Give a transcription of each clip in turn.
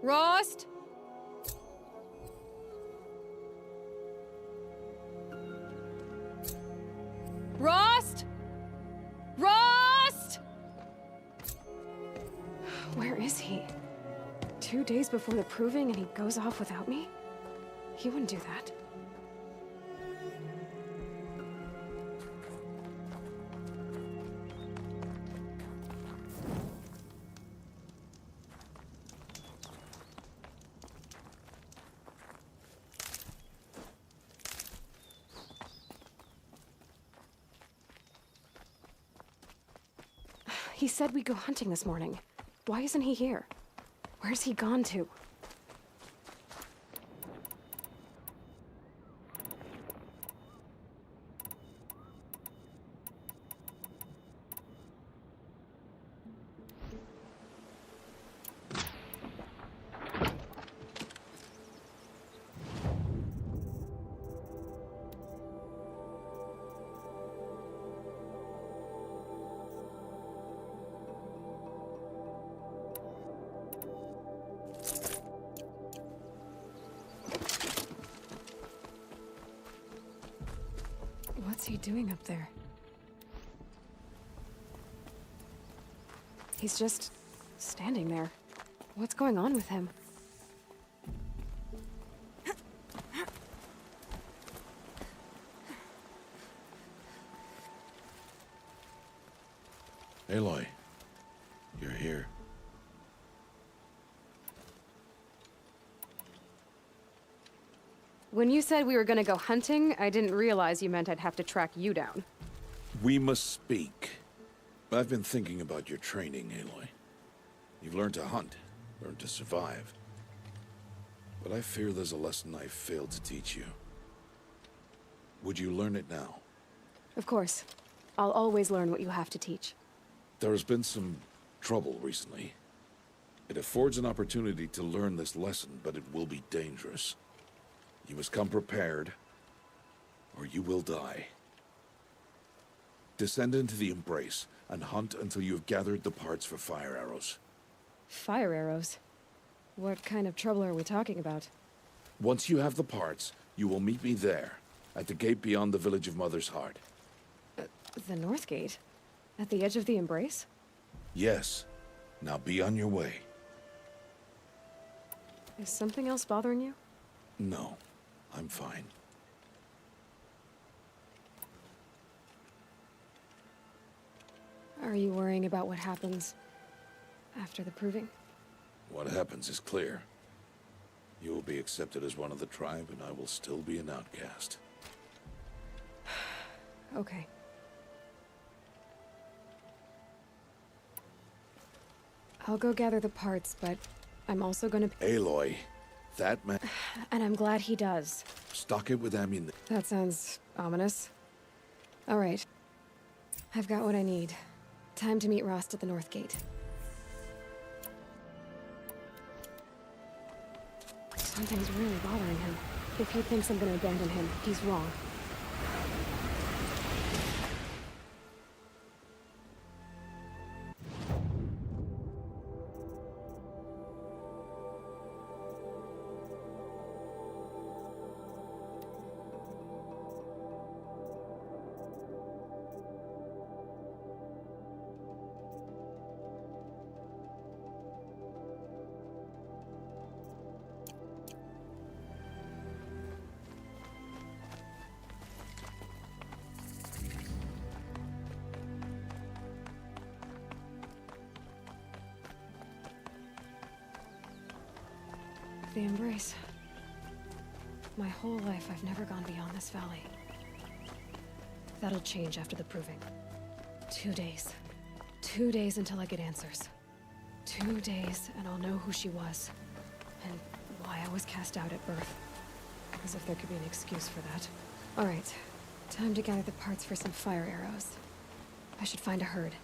Rost? Rost? Rost? Where is he? 2 days before the proving and he goes off without me? He wouldn't do that. He said we'd go hunting this morning. Why isn't he here? Where's he gone to? What's he doing up there? He's just standing there. What's going on with him? Aloy, you're here. When you said we were gonna go hunting, I didn't realize you meant I'd have to track you down. We must speak. I've been thinking about your training, Aloy. You've learned to hunt, learned to survive. But I fear there's a lesson I failed to teach you. Would you learn it now? Of course. I'll always learn what you have to teach. There has been some trouble recently. It affords an opportunity to learn this lesson, but it will be dangerous. You must come prepared, or you will die. Descend into the Embrace, and hunt until you have gathered the parts for fire arrows. Fire arrows? What kind of trouble are we talking about? Once you have the parts, you will meet me there, at the gate beyond the village of Mother's Heart. The North Gate? At the edge of the Embrace? Yes. Now be on your way. Is something else bothering you? No, I'm fine. Are you worrying about what happens after the proving? What happens is clear. You will be accepted as one of the tribe, and I will still be an outcast. Okay. I'll go gather the parts, but I'm also gonna... Aloy, that man... And I'm glad he does. Stock it with ammunition. That sounds ominous. All right. I've got what I need. Time to meet Rost at the North Gate. Something's really bothering him. If he thinks I'm gonna abandon him, he's wrong. The Embrace. My whole life, I've never gone beyond this valley. That'll change after the proving. 2 days. 2 days until I get answers. 2 days, and I'll know who she was. And why I was cast out at birth. As if there could be an excuse for that. Alright. Time to gather the parts for some fire arrows. I should find a herd.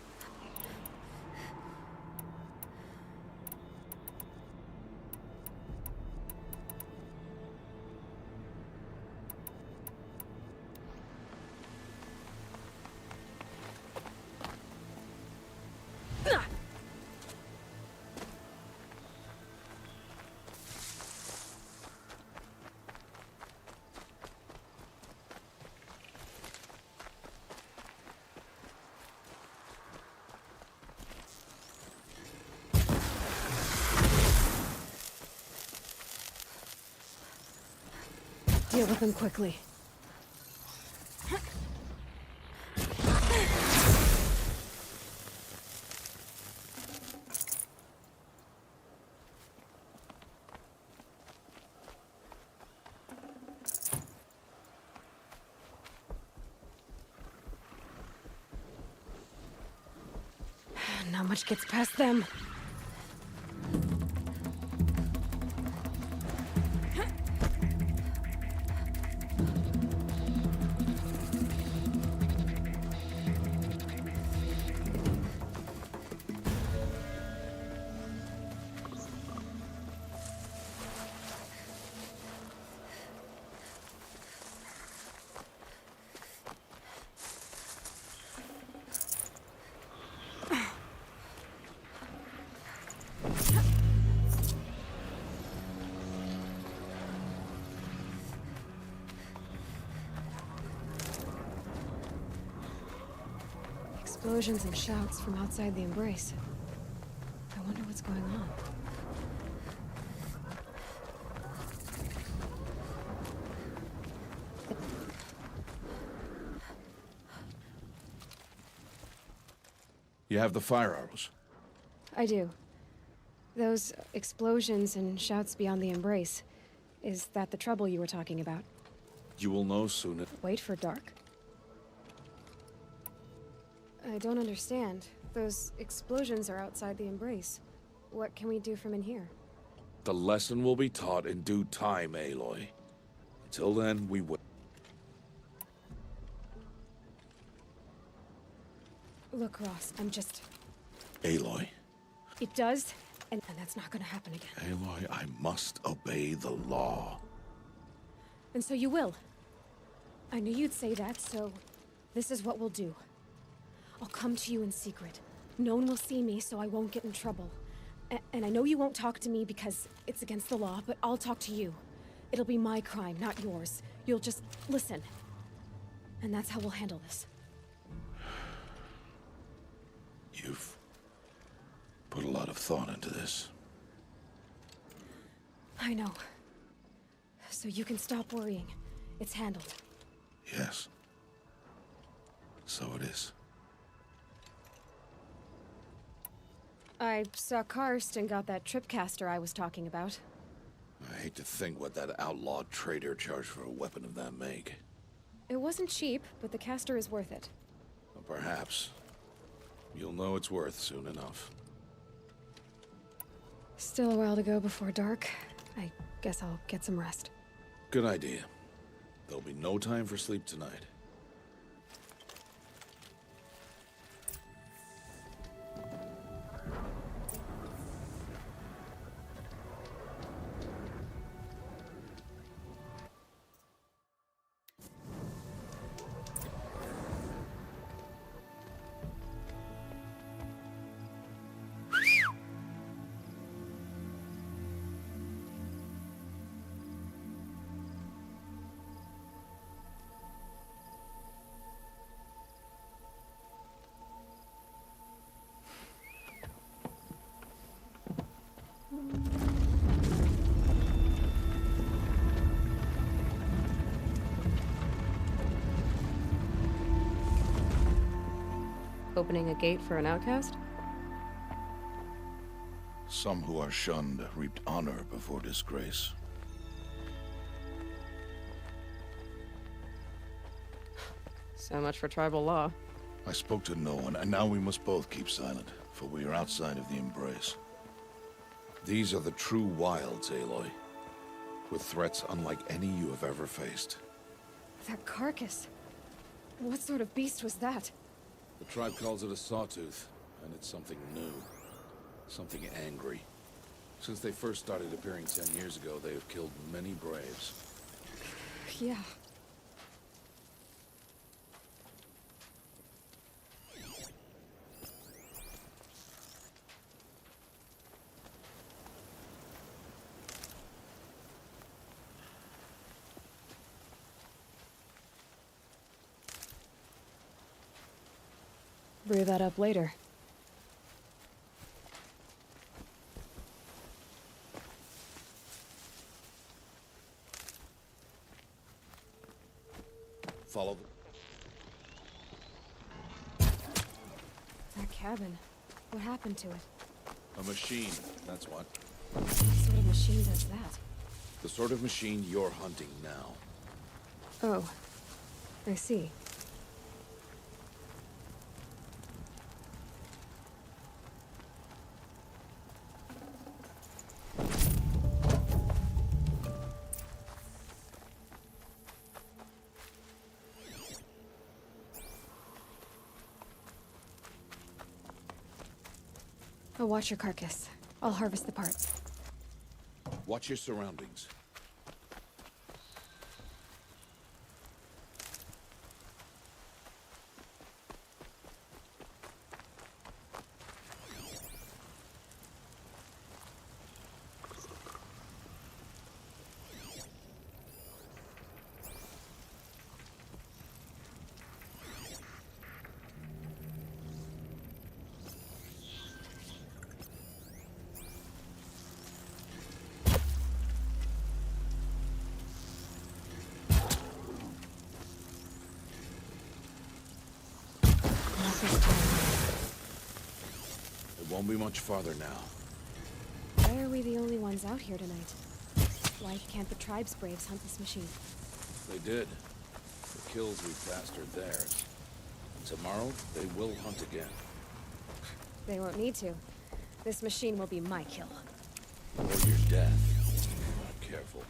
Deal with them quickly. Not much gets past them. Explosions and shouts from outside the embrace. I wonder what's going on. You have the fire arrows. I do. Those explosions and shouts beyond the embrace. Is that the trouble you were talking about? You will know soon. Wait for dark? I don't understand. Those explosions are outside the embrace. What can we do from in here? The lesson will be taught in due time, Aloy. Until then, we will. Look, Ross, I'm just... Aloy. It does, and that's not gonna happen again. Aloy, I must obey the law. And so you will. I knew you'd say that, so this is what we'll do. I'll come to you in secret. No one will see me, so I won't get in trouble. And I know you won't talk to me because it's against the law, but I'll talk to you. It'll be my crime, not yours. You'll just listen. And that's how we'll handle this. You've put a lot of thought into this. I know. So you can stop worrying. It's handled. Yes. So it is. I saw Karst and got that tripcaster I was talking about. I hate to think what that outlawed trader charged for a weapon of that make. It wasn't cheap, but the caster is worth it. Well, perhaps. You'll know it's worth soon enough. Still a while to go before dark. I guess I'll get some rest. Good idea. There'll be no time for sleep tonight. Opening a gate for an outcast? Some who are shunned reaped honor before disgrace. So much for tribal law. I spoke to no one, and now we must both keep silent, for we are outside of the embrace. These are the true wilds, Aloy, with threats unlike any you have ever faced. That carcass. What sort of beast was that? The tribe calls it a sawtooth, and it's something new. Something angry. Since they first started appearing 10 years ago, they have killed many braves. Yeah. Brew that up later. Follow That cabin. What happened to it? a machine, that's what. What sort of machine does that? The sort of machine you're hunting now. Oh. I see. I'll watch your carcass. I'll harvest the parts. Watch your surroundings. Not this time. It won't be much farther now. Why are we the only ones out here tonight? Why can't the tribe's braves hunt this machine? They did. The kills we passed are theirs. Tomorrow, they will hunt again. They won't need to. This machine will be my kill. Or your death. Not careful.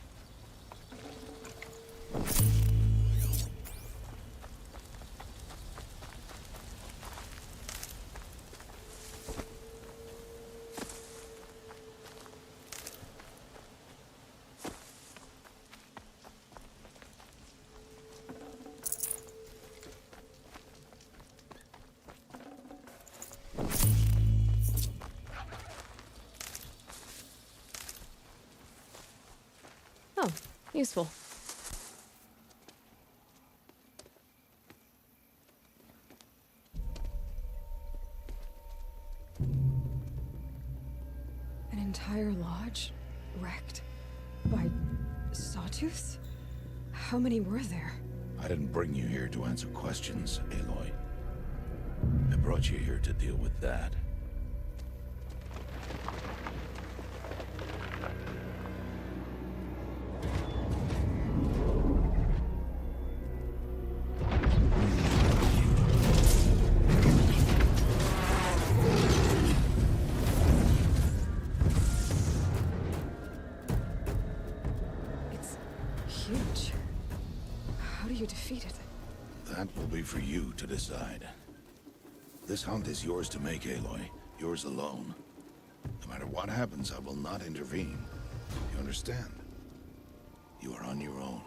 Oh, useful. An entire lodge wrecked by sawtooths? How many were there? I didn't bring you here to answer questions, Aloy. I brought you here to deal with that. It's huge. How do you defeat it? That will be for you to decide. This hunt is yours to make, Aloy. Yours alone. No matter what happens, I will not intervene. You understand? You are on your own.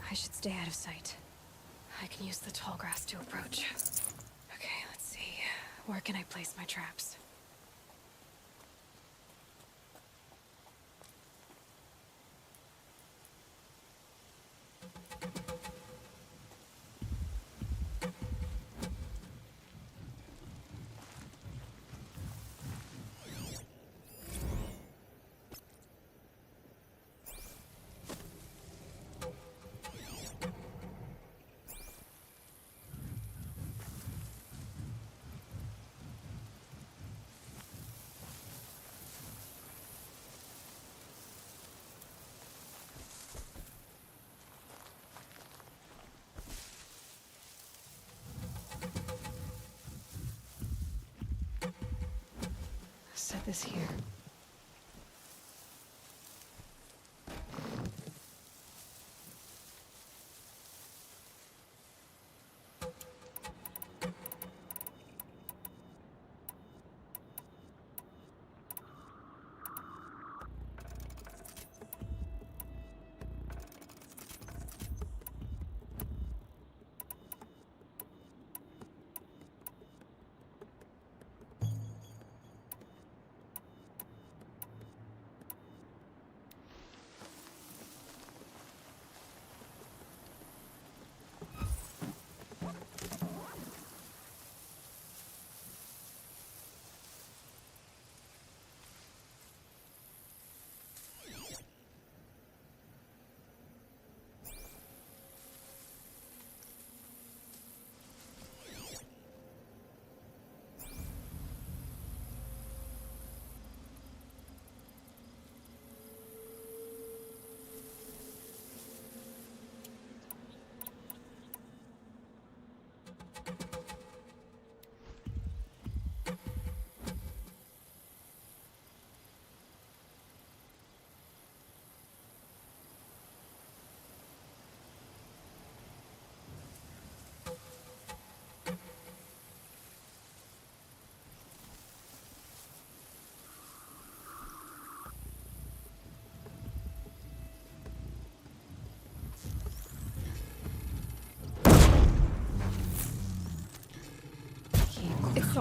I should stay out of sight. I can use the tall grass to approach. Okay, let's see. Where can I place my traps? Set this here.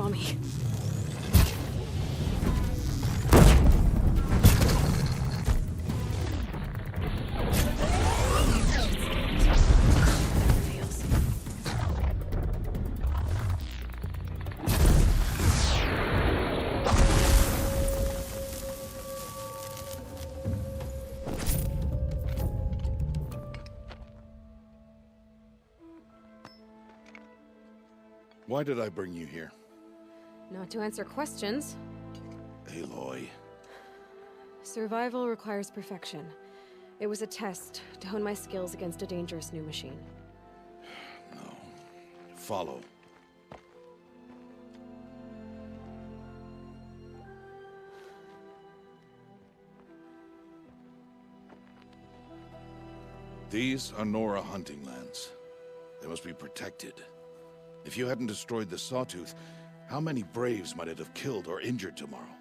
saw me. Why did I bring you here? Not to answer questions. Aloy. Survival requires perfection. It was a test to hone my skills against a dangerous new machine. No. Follow. These are Nora hunting lands. They must be protected. If you hadn't destroyed the Sawtooth, how many Braves might it have killed or injured tomorrow?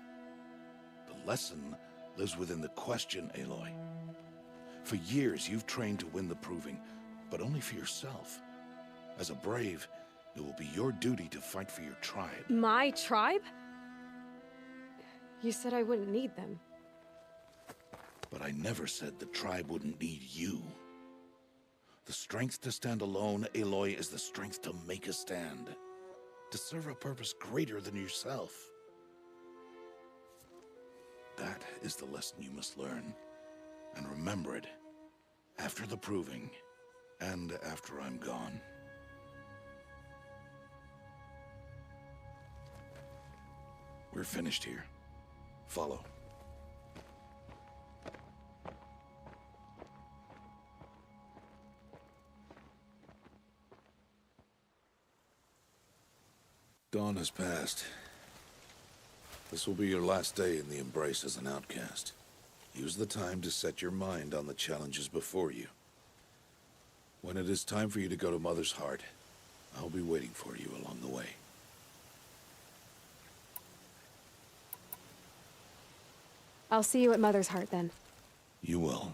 The lesson lives within the question, Aloy. For years, you've trained to win the Proving, but only for yourself. As a Brave, it will be your duty to fight for your tribe. My tribe? You said I wouldn't need them. But I never said the tribe wouldn't need you. The strength to stand alone, Aloy, is the strength to make a stand. To serve a purpose greater than yourself. That is the lesson you must learn. And remember it. After the Proving. And after I'm gone. We're finished here. Follow. Dawn has passed. This will be your last day in the Embrace as an outcast. Use the time to set your mind on the challenges before you. When it is time for you to go to Mother's Heart, I'll be waiting for you along the way. I'll see you at Mother's Heart then. You will.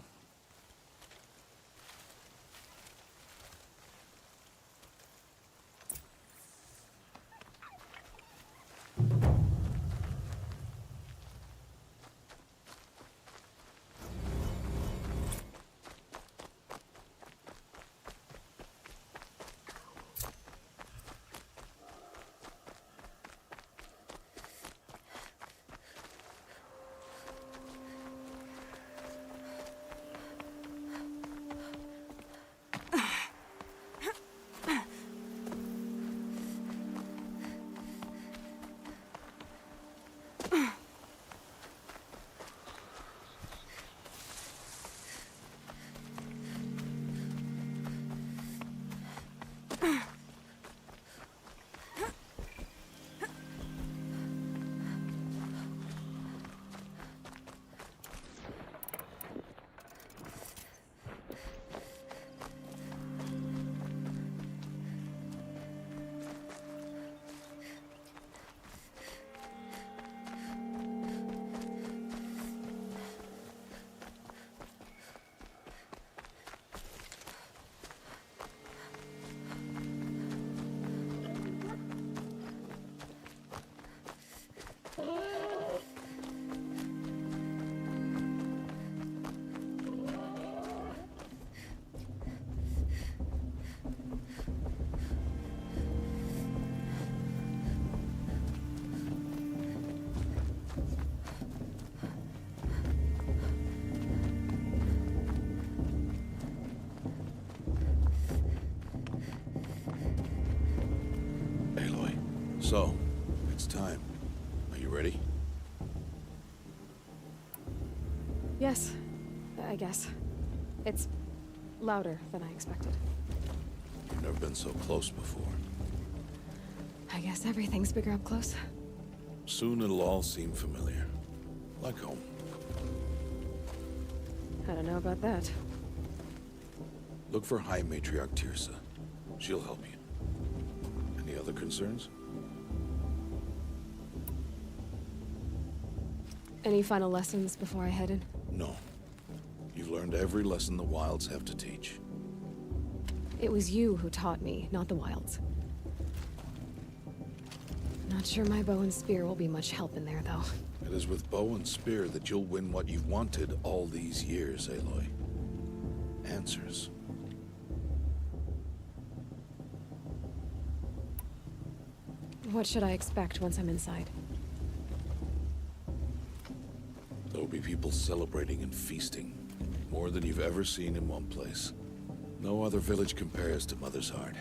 So, it's time. Are you ready? Yes, I guess. It's louder than I expected. You've never been so close before. I guess everything's bigger up close. Soon it'll all seem familiar. Like home. I don't know about that. Look for High Matriarch Tirsa. She'll help you. Any other concerns? Any final lessons before I head in? No. You've learned every lesson the Wilds have to teach. It was you who taught me, not the Wilds. Not sure my bow and spear will be much help in there, though. It is with bow and spear that you'll win what you've wanted all these years, Aloy. Answers. What should I expect once I'm inside? There'll be people celebrating and feasting. More than you've ever seen in one place. No other village compares to Mother's Heart.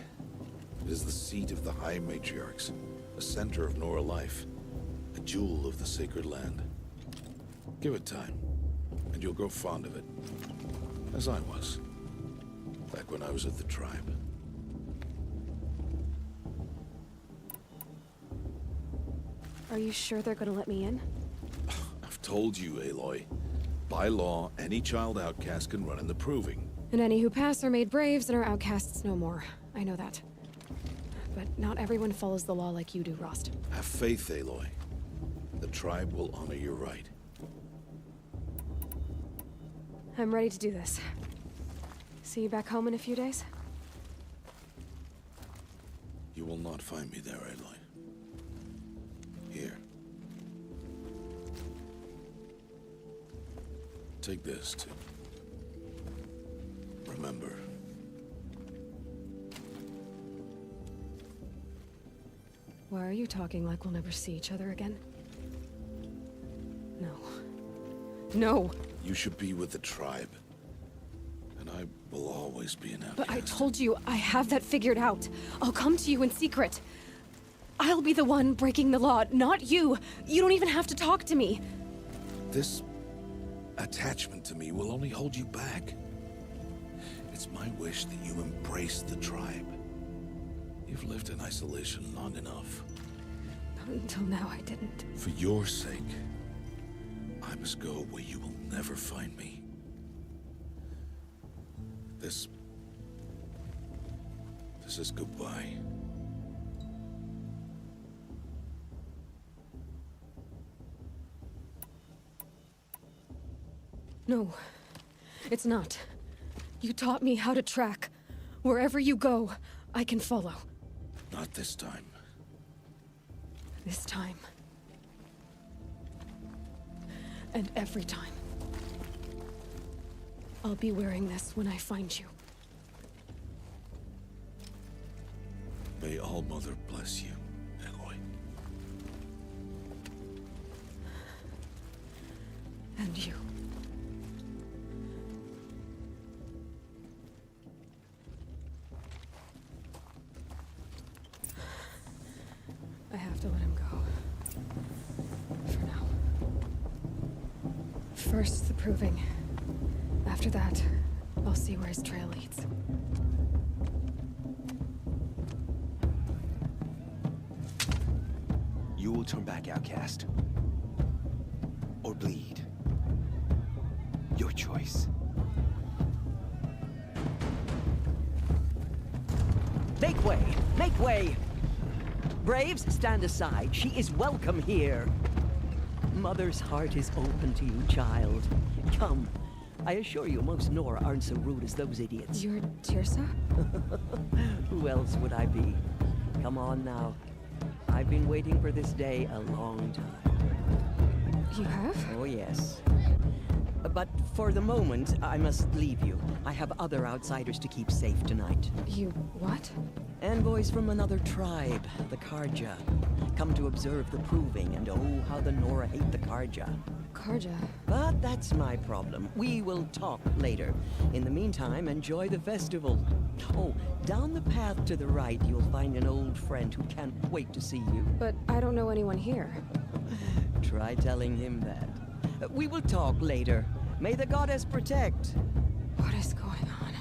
It is the seat of the High Matriarchs, a center of Nora life, a jewel of the sacred land. Give it time, and you'll grow fond of it. As I was, back when I was at the tribe. Are you sure they're gonna let me in? I've told you, Aloy. By law, any child outcast can run in the Proving. And any who pass are made braves and are outcasts no more. I know that. But not everyone follows the law like you do, Rost. Have faith, Aloy. The tribe will honor your right. I'm ready to do this. See you back home in a few days? You will not find me there, Aloy. Here. Take this, too. Remember. Why are you talking like we'll never see each other again? No. No! You should be with the tribe. And I will always be an outcast. But I told you, I have that figured out. I'll come to you in secret. I'll be the one breaking the law, not you. You don't even have to talk to me. This attachment to me will only hold you back. It's my wish that you embrace the tribe. You've lived in isolation long enough. Not until now, I didn't. For your sake, I must go where you will never find me. This is goodbye. No, it's not. You taught me how to track. Wherever you go, I can follow. Not this time. This time. And every time. I'll be wearing this when I find you. May All-Mother bless you, Aloy. And you. I have to let him go. For now. First, the Proving. After that, I'll see where his trail leads. You will turn back, outcast. Or bleed. Your choice. Make way! Make way! Braves, stand aside. She is welcome here. Mother's heart is open to you, child. Come. I assure you, most Nora aren't so rude as those idiots. You're Tirsa? Who else would I be? Come on now. I've been waiting for this day a long time. You have? Oh, yes. But for the moment, I must leave you. I have other outsiders to keep safe tonight. You what? Envoys from another tribe, the Karja. Come to observe the Proving, and oh, how the Nora hate the Karja. Karja? But that's my problem. We will talk later. In the meantime, enjoy the festival. Oh, down the path to the right, you'll find an old friend who can't wait to see you. But I don't know anyone here. Try telling him that. We will talk later. May the goddess protect. What is going on?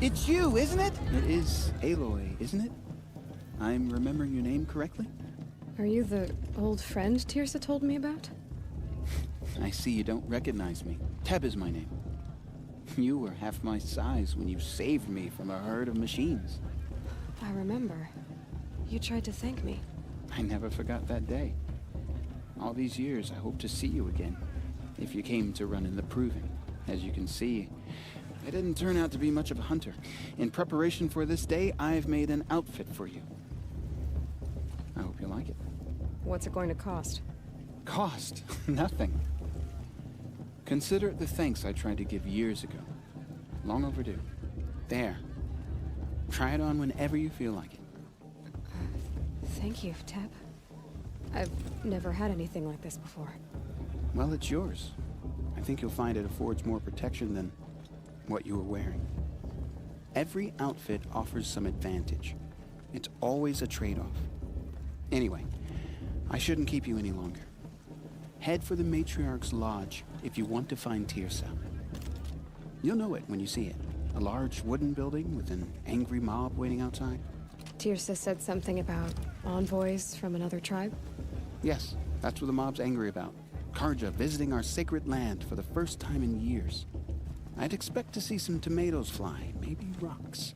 It's you, isn't it? It is Aloy, isn't it? I'm remembering your name correctly? Are you the old friend Tirsa told me about? I see you don't recognize me. Teb is my name. You were half my size when you saved me from a herd of machines. I remember. You tried to thank me. I never forgot that day. All these years, I hope to see you again. If you came to run in the Proving. As you can see, I didn't turn out to be much of a hunter. In preparation for this day, I've made an outfit for you. I hope you like it. What's it going to cost? Cost? Nothing. Consider it the thanks I tried to give years ago. Long overdue. There. Try it on whenever you feel like it. Thank you, Teb. I've never had anything like this before. Well, it's yours. I think you'll find it affords more protection than what you were wearing. Every outfit offers some advantage. It's always a trade-off. Anyway, I shouldn't keep you any longer. Head for the Matriarch's Lodge if you want to find Tirsa. You'll know it when you see it. A large wooden building with an angry mob waiting outside. Tirsa said something about envoys from another tribe? Yes, that's what the mob's angry about. Karja visiting our sacred land for the first time in years. I'd expect to see some tomatoes fly, maybe rocks.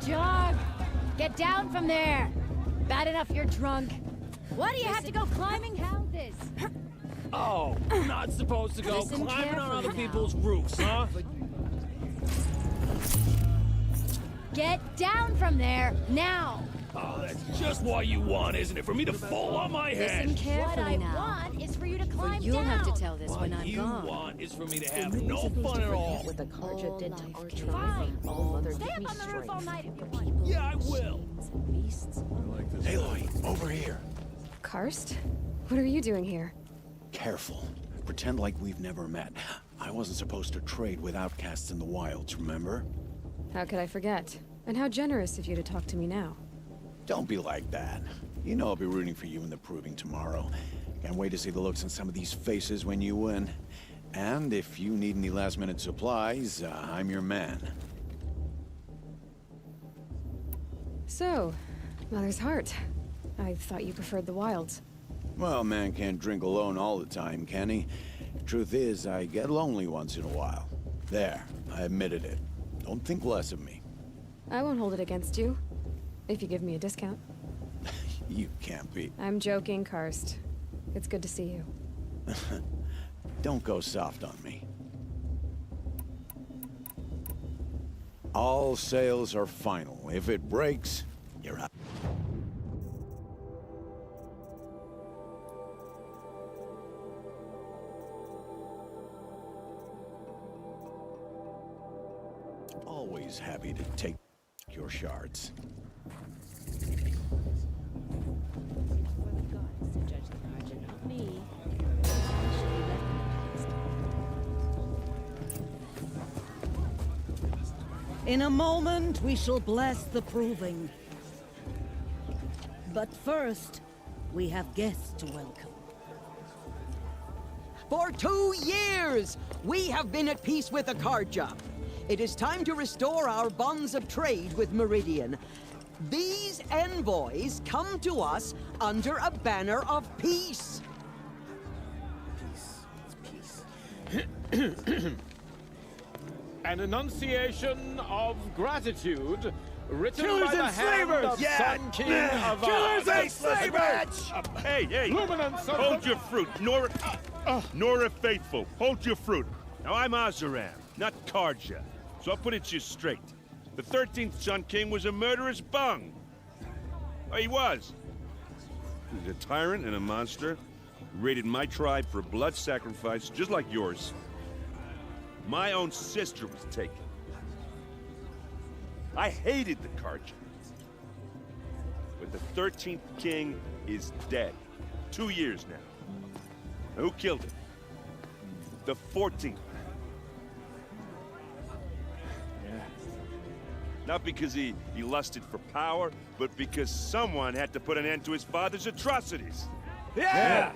Jog! Get down from there! Bad enough you're drunk. Why do you have to go climbing houses? Oh, not supposed to go Listen climbing on other carefully now. people's roofs, huh? Get down from there, now! Oh, that's just what you want, isn't it? For me to fall on my head. Listen carefully what I now. want is for you to climb You'll down. have to tell this What when I'm you gone. want is for me to have no fun at all. What the Karja did to life our can tribe. Fine. All Mother Stay give up me on the roof all strength. night if you want. Yeah, I will. Machines and beasts. Aloy, over here. Karst? What are you doing here? Careful. Pretend like we've never met. I wasn't supposed to trade with outcasts in the wilds, remember? How could I forget? And how generous of you to talk to me now. Don't be like that. You know I'll be rooting for you in the Proving tomorrow. Can't wait to see the looks on some of these faces when you win. And if you need any last-minute supplies, I'm your man. So, Mother's Heart. I thought you preferred the wilds. Well, man can't drink alone all the time, can he? Truth is, I get lonely once in a while. There, I admitted it. Don't think less of me. I won't hold it against you. If you give me a discount. You can't be. I'm joking, Karst. It's good to see you. Don't go soft on me. All sales are final. If it breaks, you're out. Always happy to take your shards. In a moment, we shall bless the Proving. But first, we have guests to welcome. For 2 years, we have been at peace with the Karja. It is time to restore our bonds of trade with Meridian. These envoys come to us under a banner of peace. An enunciation of gratitude written Killers by the and hand slavers! of Sun King of Killers and Oz. slavers! Hey, hey! Luminance of Hold the- your fruit, Nora. Nora Faithful, hold your fruit. Now I'm Azaram, not Karja, so I'll put it to you straight. The 13th Sun King was a murderous bung. Oh, he was. He was a tyrant and a monster. Raided my tribe for blood sacrifice, just like yours. My own sister was taken. I hated the Karja. But the 13th king is dead. 2 years now. Who killed him? The 14th. Not because he lusted for power, but because someone had to put an end to his father's atrocities. Yeah!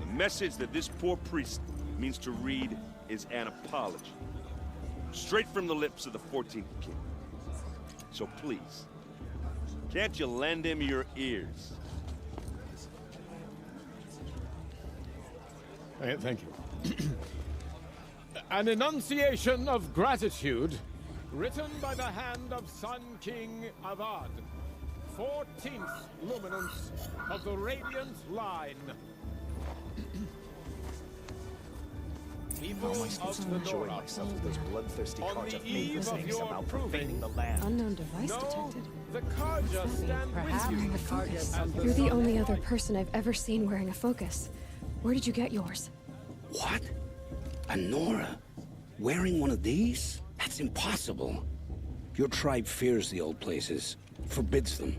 The message that this poor priest means to read is an apology. Straight from the lips of the 14th king. So please, can't you lend him your ears? Thank you. An enunciation of gratitude, written by the hand of Sun King Avad, 14th luminance of the Radiant Line. People of the enjoy Nora, myself with those bloodthirsty Karja famous things about profaning the land? Unknown device detected. The Karja stand Perhaps with you. the focus. You're the only other person I've ever seen wearing a focus. Where did you get yours? What? A Nora? Wearing one of these? That's impossible. Your tribe fears the old places, forbids them.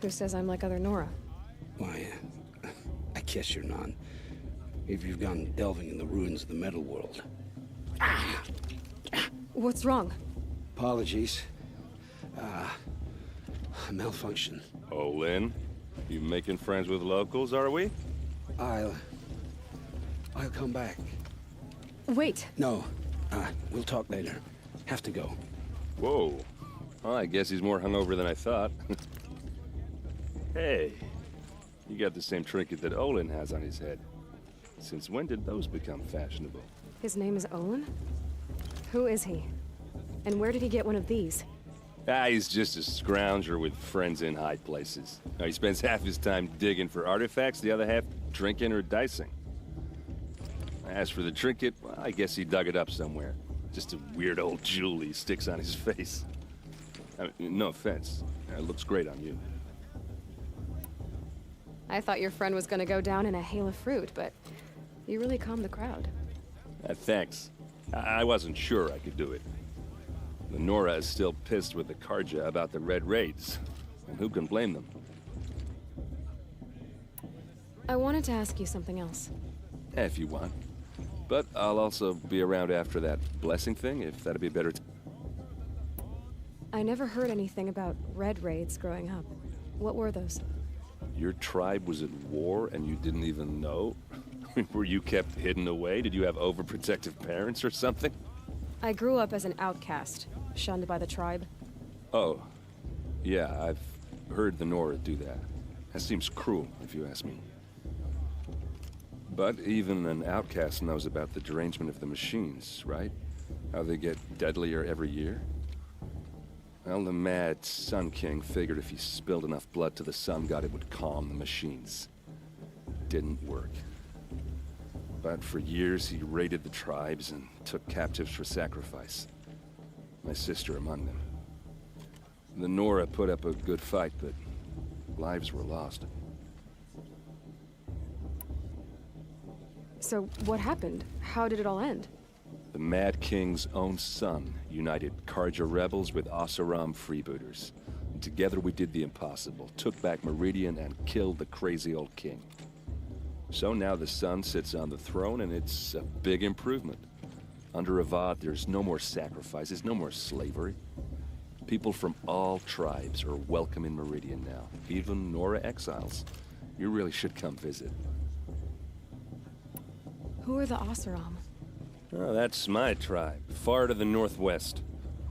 Who says I'm like other Nora? Why, I guess you're not. If you've gone delving in the ruins of the metal world. What's wrong? Apologies. A malfunction. Oh, Lynn, you making friends with locals, are we? I'll come back. Wait. No, we'll talk later. Have to go. Whoa. Well, I guess he's more hungover than I thought. Hey, you got the same trinket that Olin has on his head. Since when did those become fashionable? His name is Owen? Who is he? And where did he get one of these? He's just a scrounger with friends in high places. He spends half his time digging for artifacts, the other half drinking or dicing. As for the trinket, well, I guess he dug it up somewhere. Just a weird old jewel he sticks on his face. I mean, no offense. It looks great on you. I thought your friend was gonna go down in a hail of fruit, but you really calmed the crowd. Thanks. I wasn't sure I could do it. The Nora is still pissed with the Karja about the Red Raids, and who can blame them? I wanted to ask you something else. If you want. But I'll also be around after that blessing thing, if that'd be better. I never heard anything about Red Raids growing up. What were those? Your tribe was at war and you didn't even know? Were you kept hidden away? Did you have overprotective parents or something? I grew up as an outcast, shunned by the tribe. Oh. Yeah, I've heard the Nora do that. That seems cruel, if you ask me. But even an outcast knows about the derangement of the machines, right? How they get deadlier every year? Well, the mad Sun King figured if he spilled enough blood to the Sun God, it would calm the machines. Didn't work. But for years, he raided the tribes and took captives for sacrifice. My sister among them. The Nora put up a good fight, but lives were lost. So, what happened? How did it all end? The Mad King's own son united Karja rebels with Oseram freebooters. And together we did the impossible, took back Meridian and killed the crazy old king. So now the son sits on the throne and it's a big improvement. Under Avad, there's no more sacrifices, no more slavery. People from all tribes are welcome in Meridian now, even Nora exiles. You really should come visit. Who are the Oseram? Oh, that's my tribe, far to the northwest.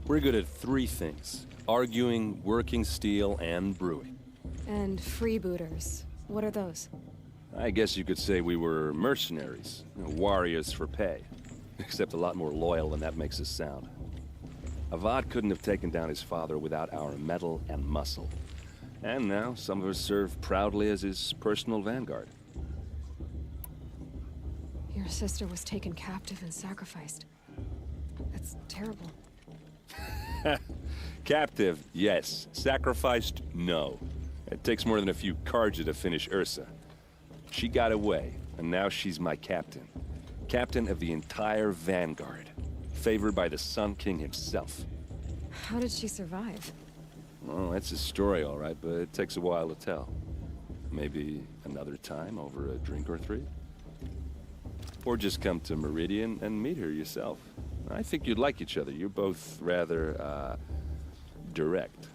We're good at three things: arguing, working steel, and brewing. And freebooters. What are those? I guess you could say we were mercenaries, warriors for pay. Except a lot more loyal than that makes us sound. Avad couldn't have taken down his father without our metal and muscle. And now some of us serve proudly as his personal vanguard. Your sister was taken captive and sacrificed. That's terrible. Captive, yes. Sacrificed, no. It takes more than a few Karja to finish Ursa. She got away, and now she's my captain. Captain of the entire Vanguard. Favored by the Sun King himself. How did she survive? Oh, that's a story, all right, but it takes a while to tell. Maybe another time over a drink or three? Or just come to Meridian and meet her yourself. I think you'd like each other. You're both rather, direct.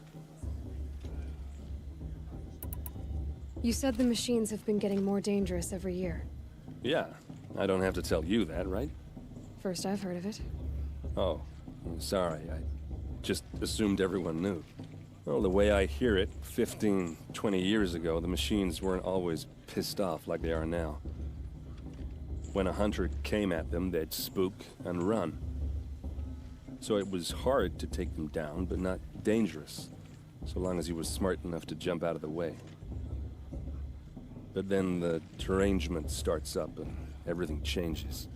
You said the machines have been getting more dangerous every year. Yeah, I don't have to tell you that, right? First I've heard of it. Oh, I'm sorry. I just assumed everyone knew. Well, the way I hear it, 15, 20 years ago, the machines weren't always pissed off like they are now. When a hunter came at them, they'd spook and run. So it was hard to take them down, but not dangerous, so long as he was smart enough to jump out of the way. But then the derangement starts up and everything changes.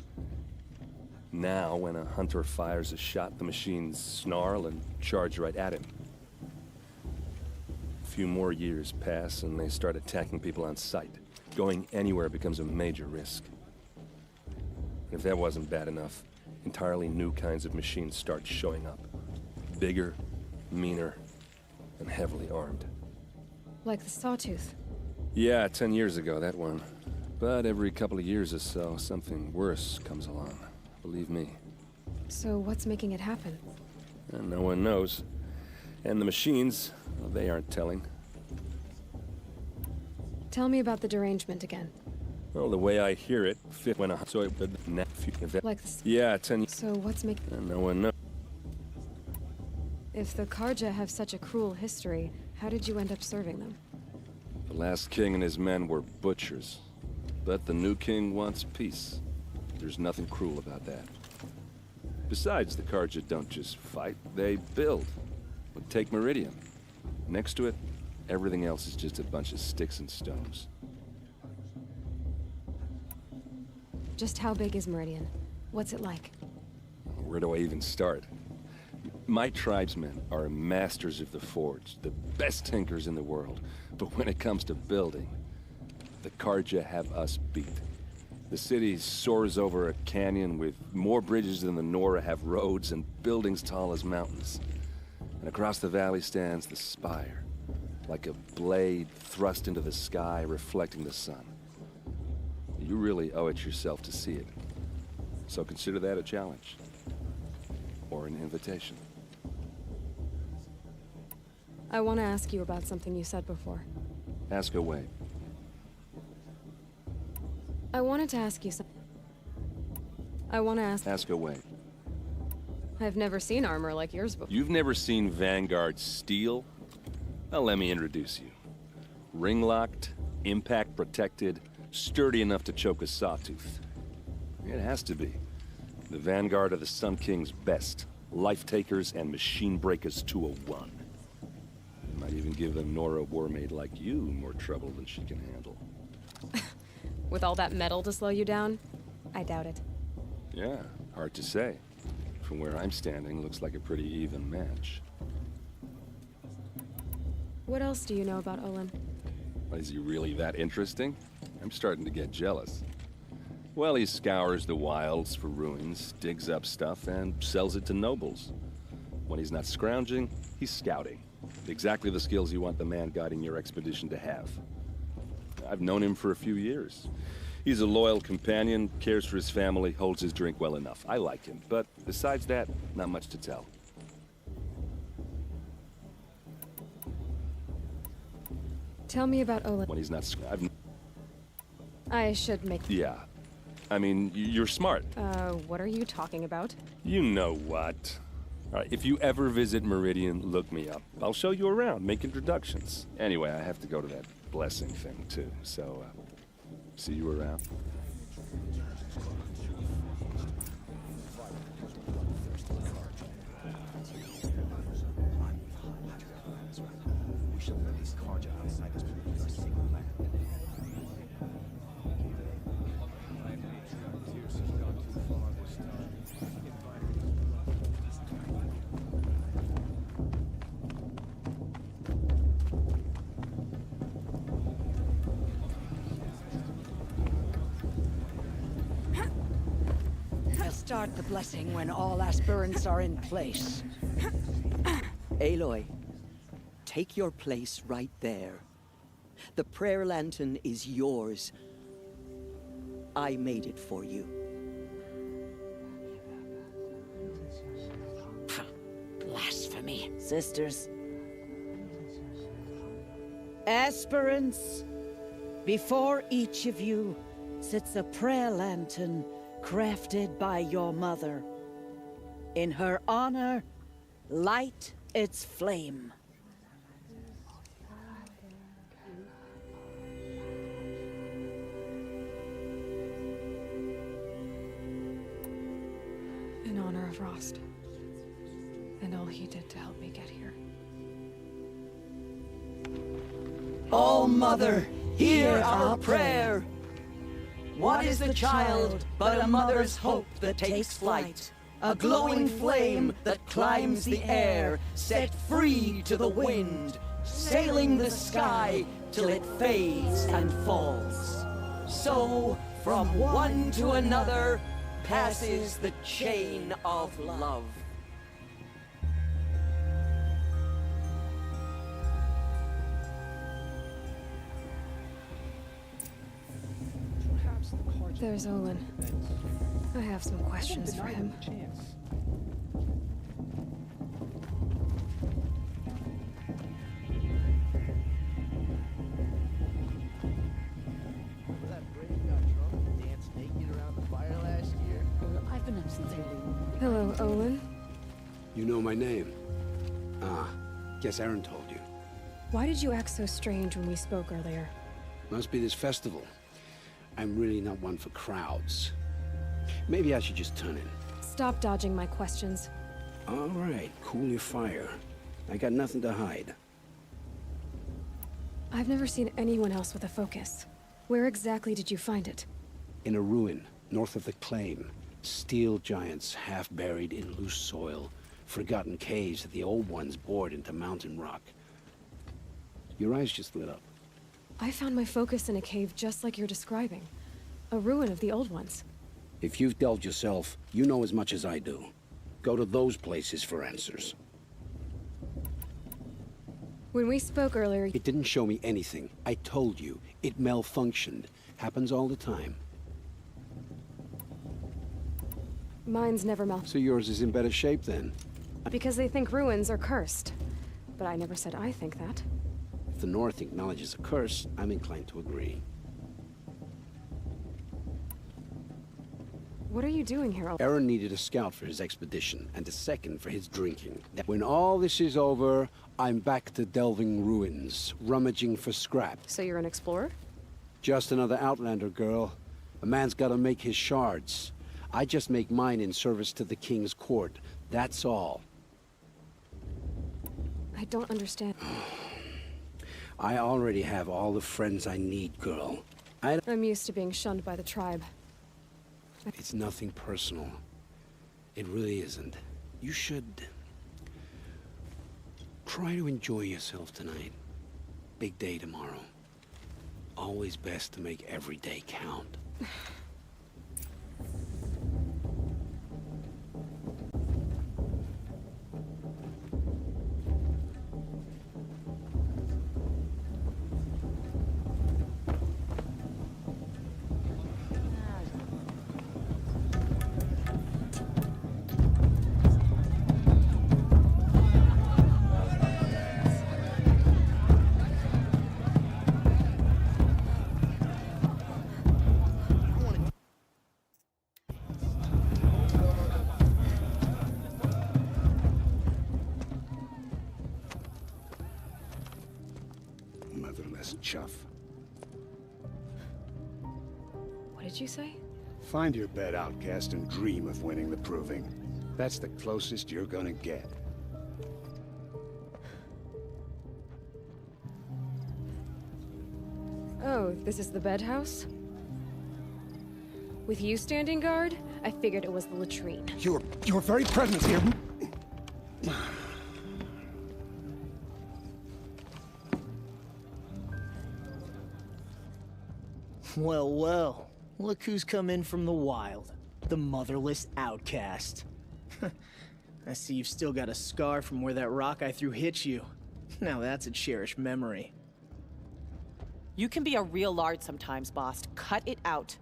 Now, when a hunter fires a shot, the machines snarl and charge right at him. A few more years pass and they start attacking people on sight. Going anywhere becomes a major risk. And if that wasn't bad enough, entirely new kinds of machines start showing up. Bigger, meaner, and heavily armed. Like the Sawtooth. Yeah, 10 years ago, that one. But every couple of years or so, something worse comes along. Believe me. So what's making it happen? And no one knows. And the machines, well, they aren't telling. Tell me about the derangement again. Well, the way I hear it, when a so it Like the... Yeah, 10. So what's making... And no one knows. If the Karja have such a cruel history, how did you end up serving them? The last king and his men were butchers. But the new king wants peace. There's nothing cruel about that. Besides, the Karja don't just fight, they build. But take Meridian. Next to it, everything else is just a bunch of sticks and stones. Just how big is Meridian? What's it like? Where do I even start? My tribesmen are masters of the forge, the best tinkers in the world. But when it comes to building, the Karja have us beat. The city soars over a canyon with more bridges than the Nora have roads and buildings tall as mountains. And across the valley stands the spire, like a blade thrust into the sky reflecting the sun. You really owe it yourself to see it. So consider that a challenge. Or an invitation. I want to ask you about something you said before. Ask away. I wanted to ask you something. Ask away. I've never seen armor like yours before. You've never seen Vanguard steel? Well, let me introduce you. Ring-locked, impact-protected, sturdy enough to choke a sawtooth. It has to be. The Vanguard are the Sun King's best. Life-takers and machine-breakers 201. Might even give a Nora warmaid like you more trouble than she can handle. With all that metal to slow you down? I doubt it. Yeah, hard to say. From where I'm standing, looks like a pretty even match. What else do you know about Olin? Is he really that interesting? I'm starting to get jealous. Well, he scours the wilds for ruins, digs up stuff, and sells it to nobles. When he's not scrounging, he's scouting. Exactly the skills you want the man guiding your expedition to have. I've known him for a few years. He's a loyal companion, cares for his family, holds his drink well enough. I like him, but besides that, not much to tell. Tell me about Olin. When he's not I should make... Yeah. I mean, you're smart. What are you talking about? You know what. All right, if you ever visit Meridian, look me up. I'll show you around, make introductions. Anyway, I have to go to that blessing thing, too, so, see you around. Start the blessing when all aspirants are in place. Aloy, take your place right there. The prayer lantern is yours. I made it for you. blasphemy, sisters. Aspirants, before each of you sits a prayer lantern crafted by your mother. In her honor, light its flame. In honor of Rost. And all he did to help me get here. All Mother, hear our prayer. What is the child but a mother's hope that takes flight? A glowing flame that climbs the air, set free to the wind, sailing the sky till it fades and falls. So, from one to another, passes the chain of love. There's Olin. I have some questions for him. I've been up since early. Hello, Olin. You know my name? Ah, guess Aaron told you. Why did you act so strange when we spoke earlier? Must be this festival. I'm really not one for crowds. Maybe I should just turn in. Stop dodging my questions. All right, cool your fire. I got nothing to hide. I've never seen anyone else with a focus. Where exactly did you find it? In a ruin, north of the claim. Steel giants half buried in loose soil. Forgotten caves that the old ones bored into mountain rock. Your eyes just lit up. I found my focus in a cave just like you're describing. A ruin of the old ones. If you've delved yourself, you know as much as I do. Go to those places for answers. When we spoke earlier... It didn't show me anything. I told you. It malfunctioned. Happens all the time. Mine's never So yours is in better shape then? Because they think ruins are cursed. But I never said I think that. If the North acknowledges a curse, I'm inclined to agree. What are you doing here? Aaron needed a scout for his expedition, and a second for his drinking. When all this is over, I'm back to delving ruins, rummaging for scrap. So you're an explorer? Just another Outlander, girl. A man's gotta make his shards. I just make mine in service to the King's court. That's all. I don't understand. I already have all the friends I need, girl. I'm used to being shunned by the tribe. It's nothing personal. It really isn't. You should... try to enjoy yourself tonight. Big day tomorrow. Always best to make every day count. Motherless chuff. What did you say? Find your bed, outcast, and dream of winning the proving. That's the closest you're gonna get. Oh, this is the bedhouse? With you standing guard, I figured it was the latrine. Your very presence here... Well, well. Look who's come in from the wild. The motherless outcast. I see you've still got a scar from where that rock I threw hit you. Now that's a cherished memory. You can be a real lard sometimes, boss. Cut it out.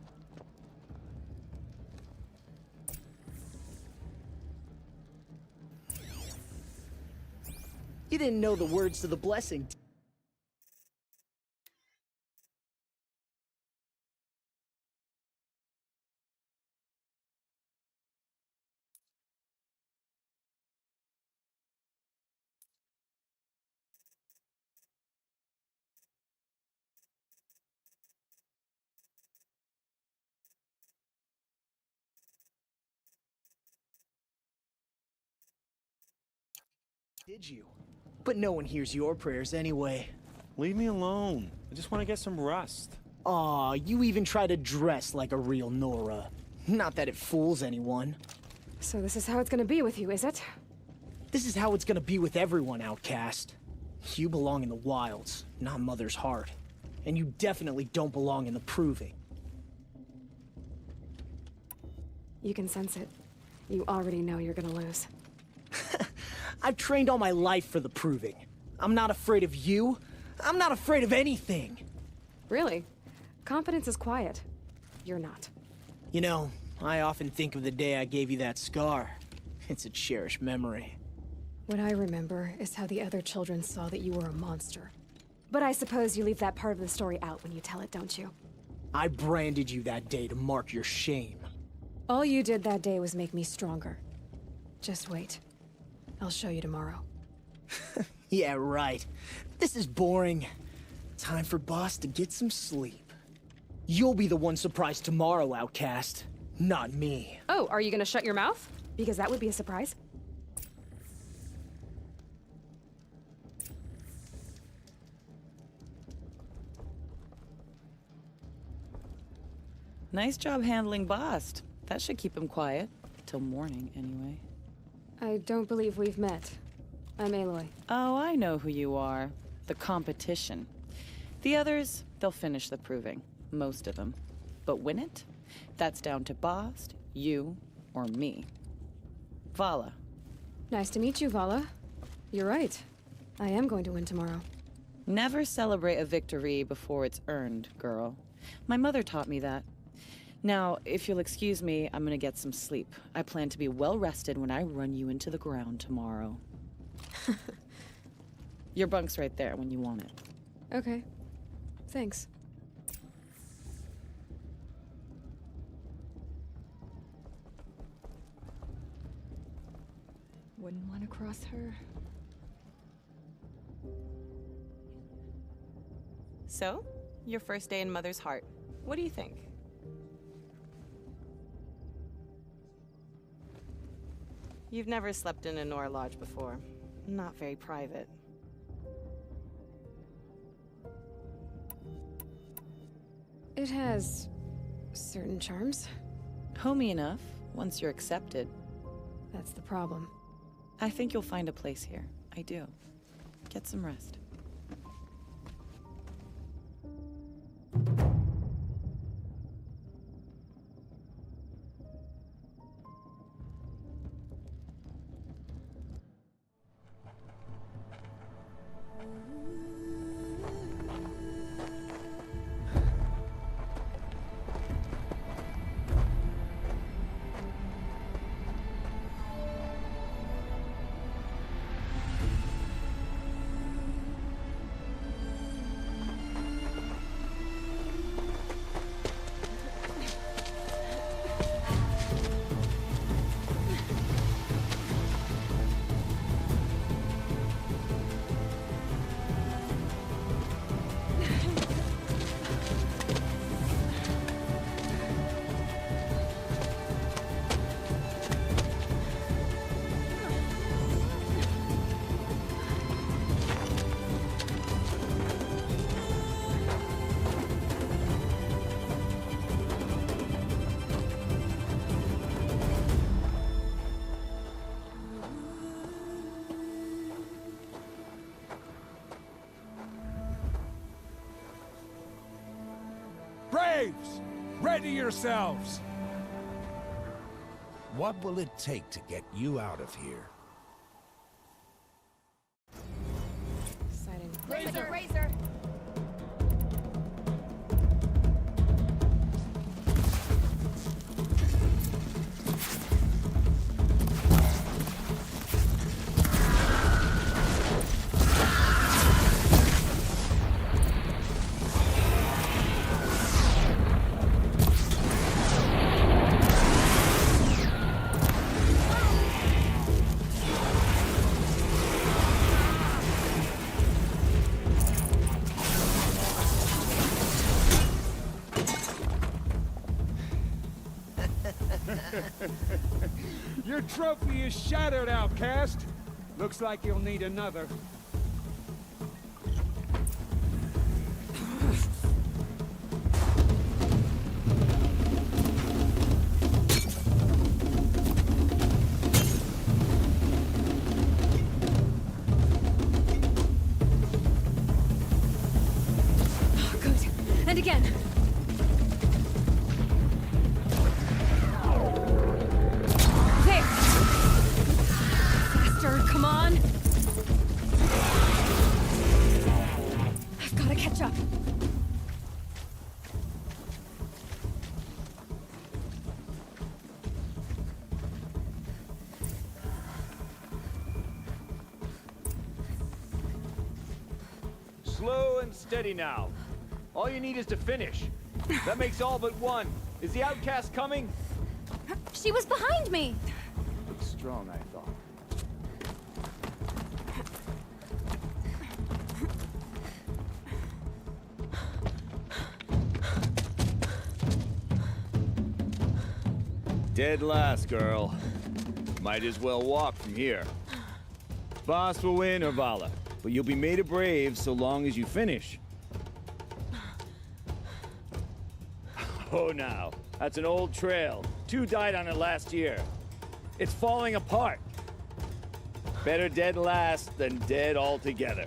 You didn't know the words to the blessing. Did you? But no one hears your prayers anyway. Leave me alone. I just want to get some rest. Aw, you even try to dress like a real Nora. Not that it fools anyone. So this is how it's gonna be with you, is it? This is how it's gonna be with everyone, Outcast. You belong in the wilds, not Mother's heart. And you definitely don't belong in the Proving. You can sense it. You already know you're gonna lose. I've trained all my life for the Proving. I'm not afraid of you. I'm not afraid of anything. Really? Confidence is quiet. You're not. You know, I often think of the day I gave you that scar. It's a cherished memory. What I remember is how the other children saw that you were a monster. But I suppose you leave that part of the story out when you tell it, don't you? I branded you that day to mark your shame. All you did that day was make me stronger. Just wait. I'll show you tomorrow. Yeah, right. This is boring. Time for Boss to get some sleep. You'll be the one surprised tomorrow, Outcast. Not me. Oh, are you gonna shut your mouth? Because that would be a surprise. Nice job handling Bast. That should keep him quiet. Till morning, anyway. I don't believe we've met. I'm Aloy. Oh, I know who you are. The competition. The others, they'll finish the Proving. Most of them. But win it? That's down to Bast, you, or me. Vala. Nice to meet you, Vala. You're right. I am going to win tomorrow. Never celebrate a victory before it's earned, girl. My mother taught me that. Now, if you'll excuse me, I'm gonna get some sleep. I plan to be well rested when I run you into the ground tomorrow. Your bunk's right there when you want it. Okay. Thanks. Wouldn't want to cross her. So, your first day in Mother's heart. What do you think? You've never slept in a Nora lodge before. Not very private. It has certain charms. Homey enough, once you're accepted. That's the problem. I think you'll find a place here. I do. Get some rest. Braves! Ready yourselves! What will it take to get you out of here? Exciting. Razor! Razor! Your trophy is shattered, outcast. Looks like you'll need another. And again. There. Faster, come on. I've got to catch up. Slow and steady now. All you need is to finish. That makes all but one. Is the outcast coming? She was behind me! Looks strong, I thought. Dead last, girl. Might as well walk from here. Boss will win, or Vala, but you'll be made a brave so long as you finish. Oh, now. That's an old trail. 2 died on it last year. It's falling apart. Better dead last than dead altogether.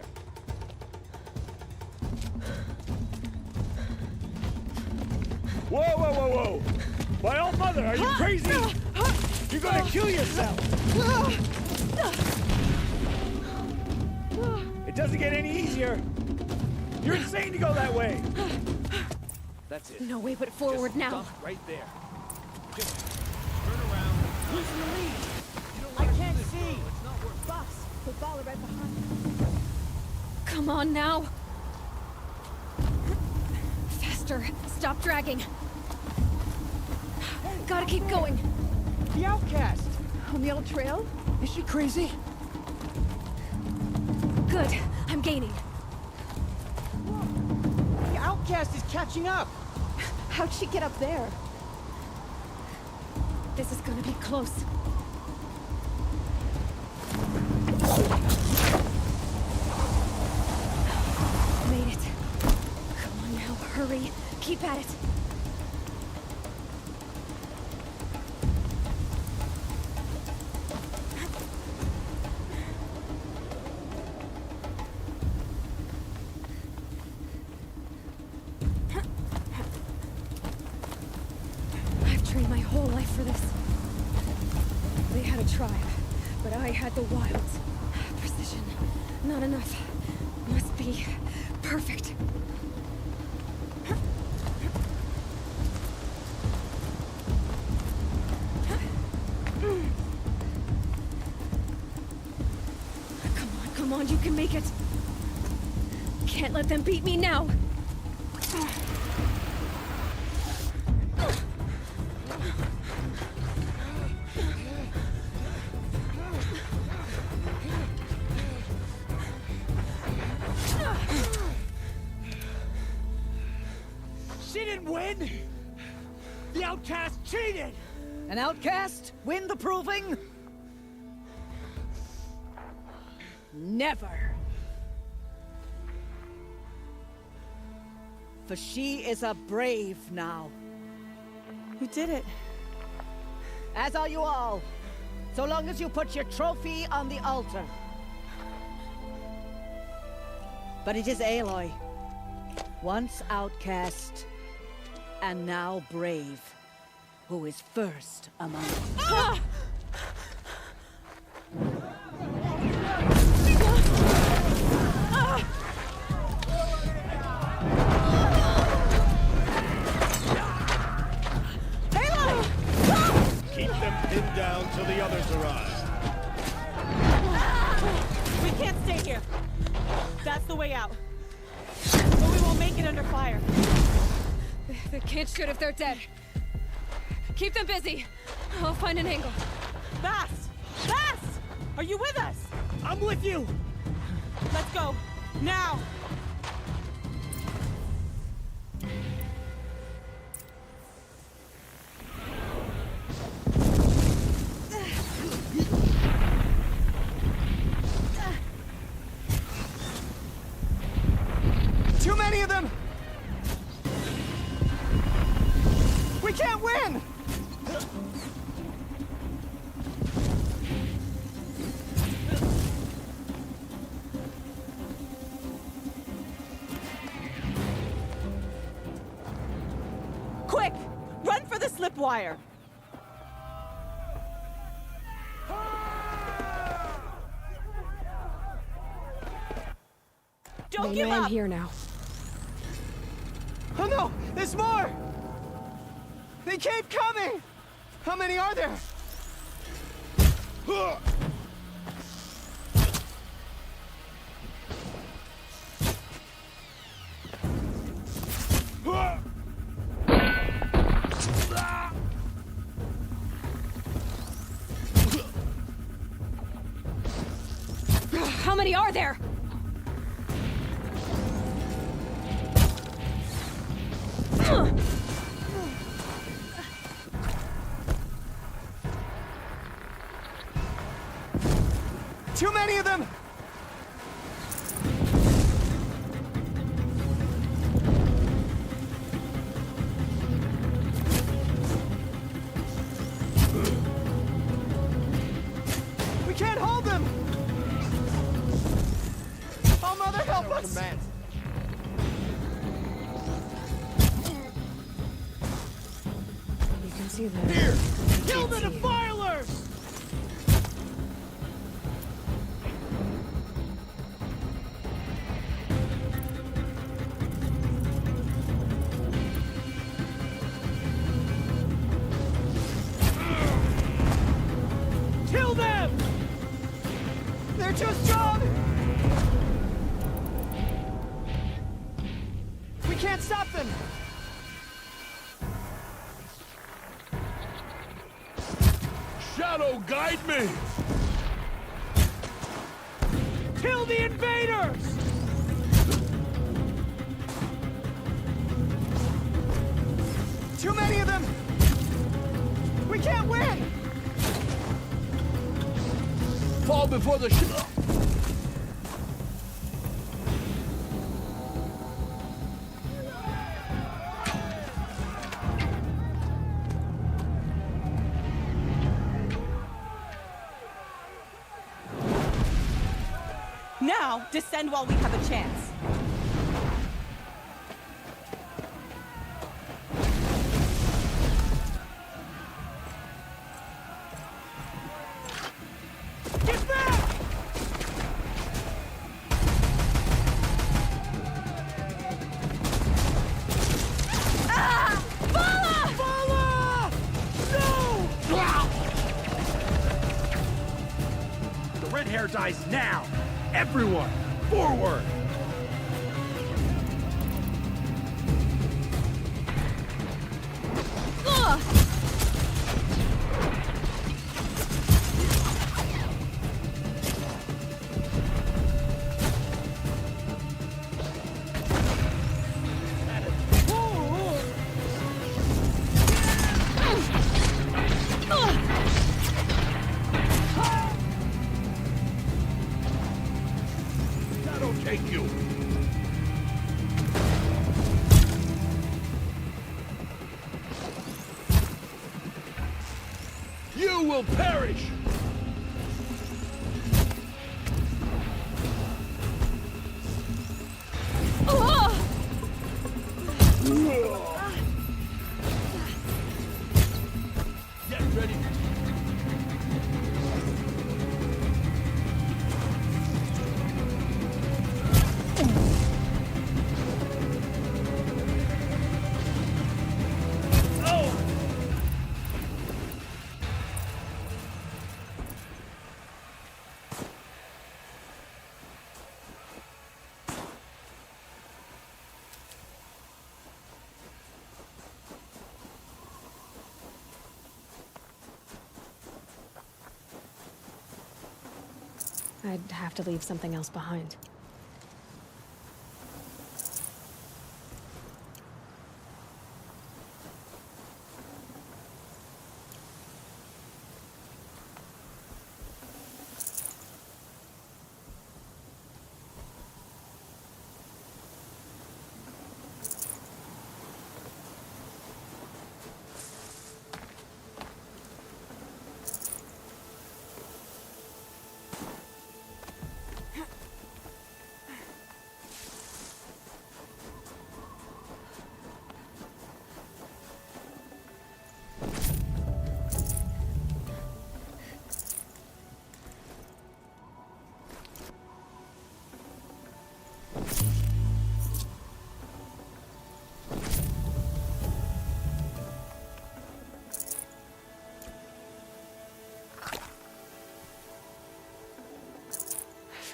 Whoa, whoa, whoa, whoa! My old mother, are you crazy? You're gonna kill yourself! It doesn't get any easier! You're insane to go that way! That's it. No way but forward Just now. stop right there. Just turn around. Losing the lead. I can't see. Boss, put Vala right behind. Come on now. Faster. Stop dragging. Gotta keep going. The outcast! On the old trail? Is she crazy? Good. I'm gaining. The outcast is catching up! How'd she get up there? This is gonna be close. Made it. Come on now, hurry. Keep at it. Trained my whole life for this. They had a tribe, but I had the wilds. Precision, not enough. Must be perfect. Come on, you can make it. Can't let them beat me now. She didn't win! The outcast cheated! An outcast win the proving? Never. For she is a brave now. You did it. As are you all. So long as you put your trophy on the altar. But it is Aloy. Once outcast, and now brave, who is first among us. Keep them pinned down till the others arrive. We can't stay here. That's the way out. But we won't make it under fire. They can't shoot if they're dead. Keep them busy. I'll find an angle. Bass! Bass! Are you with us? I'm with you! Let's go. Now! wire. Don't Main give man up! here now. Oh no! There's more! They keep coming! How many are there? How many are there? Too many of them! We can't hold them! Oh, Mother, help us! You can see them. Here! Kill the defilers! Kill them! They're too strong! We can't stop them! Shadow, guide me! Kill the invaders! Too many of them! We can't win! Fall before the Now, descend while we have a chance. Get back! Ah! Bala! Bala! No! The red hair dies now! Everyone, forward! That'll take you! You will perish! Get ready! I'd have to leave something else behind.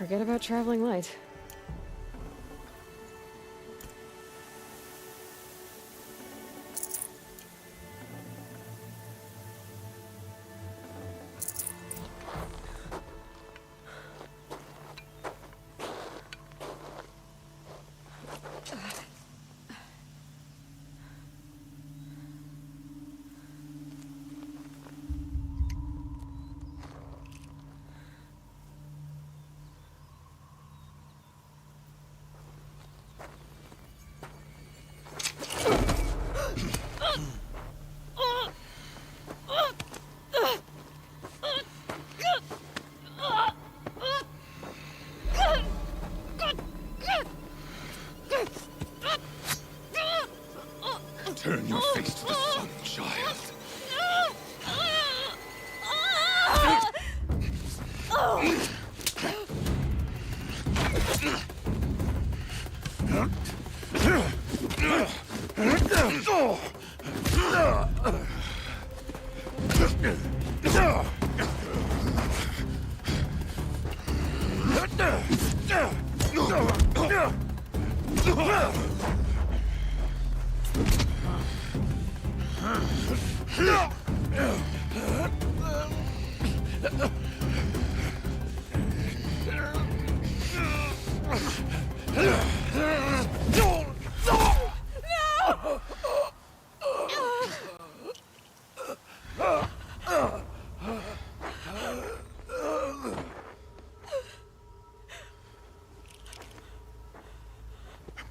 Forget about traveling light. Turn your face to the sun, child.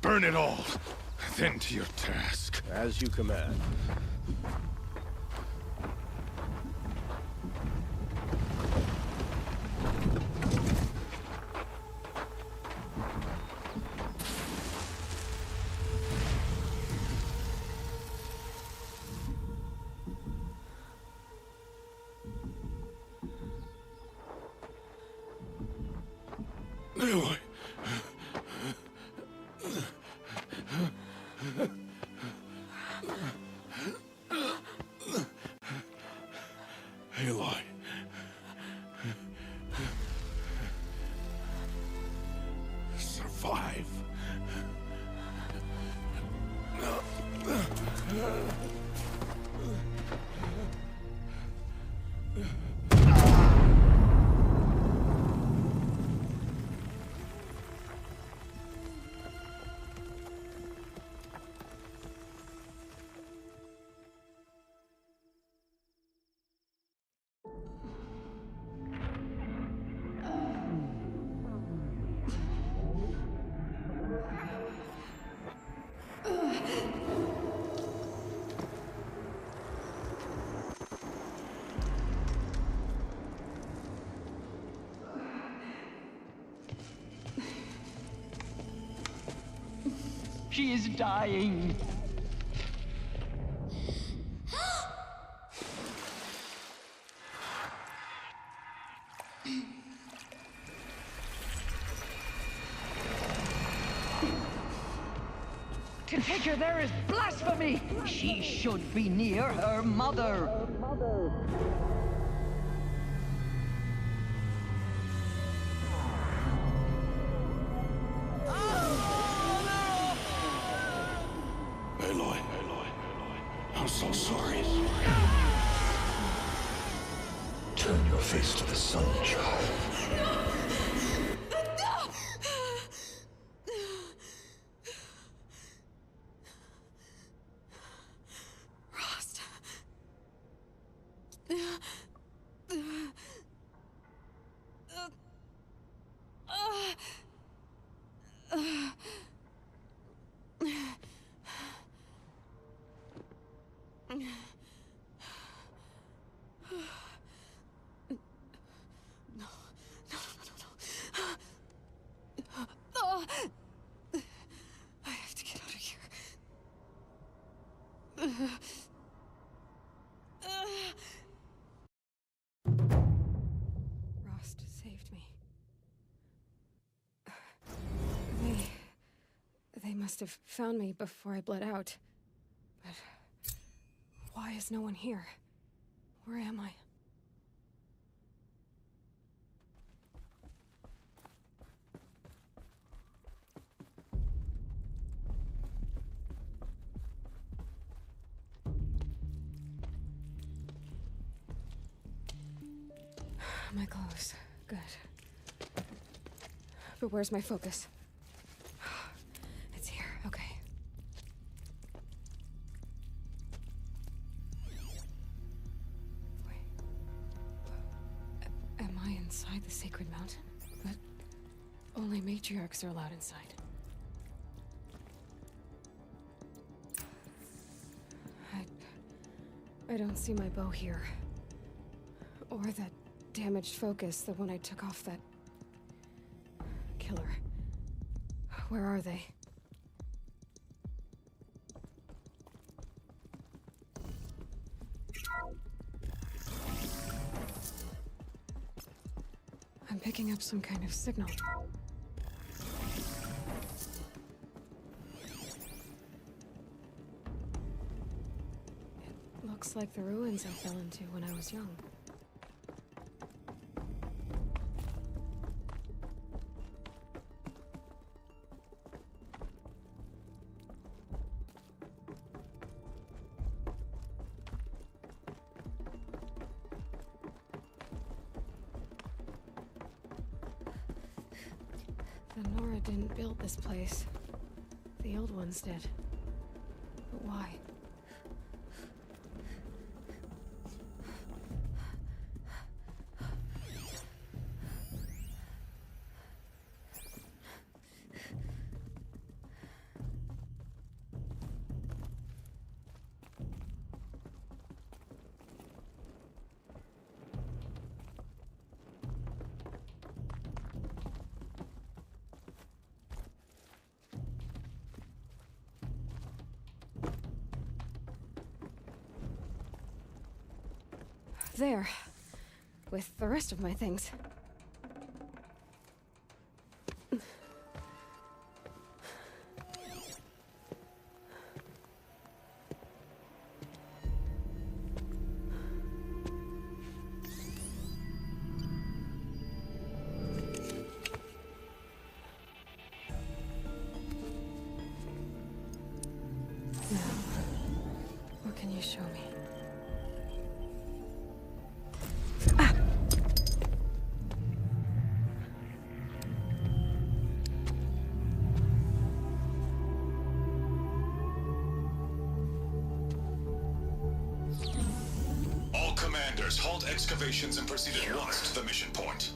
Burn it all, then to your task. As you command. Aloy. Aloy. Survive. She is dying. To take her there is blasphemy! She should be near her mother. Aloy. I'm so sorry. Turn your face to the sun, child. Rost. I have to get out of here. Rost saved me. They must have found me before I bled out. But why is no one here? Where am I? My clothes. Good. But where's my focus? It's here. Okay. Wait. Am I inside the sacred mountain? But only matriarchs are allowed inside. I don't see my bow here. Or that damaged focus, the one I took off that killer. Where are they? I'm picking up some kind of signal. It looks like the ruins I fell into when I was young. The Nora didn't build this place. The old ones did. But why? There. With the rest of my things. Now, what can you show me? Halt excavations and proceed at once to the mission point.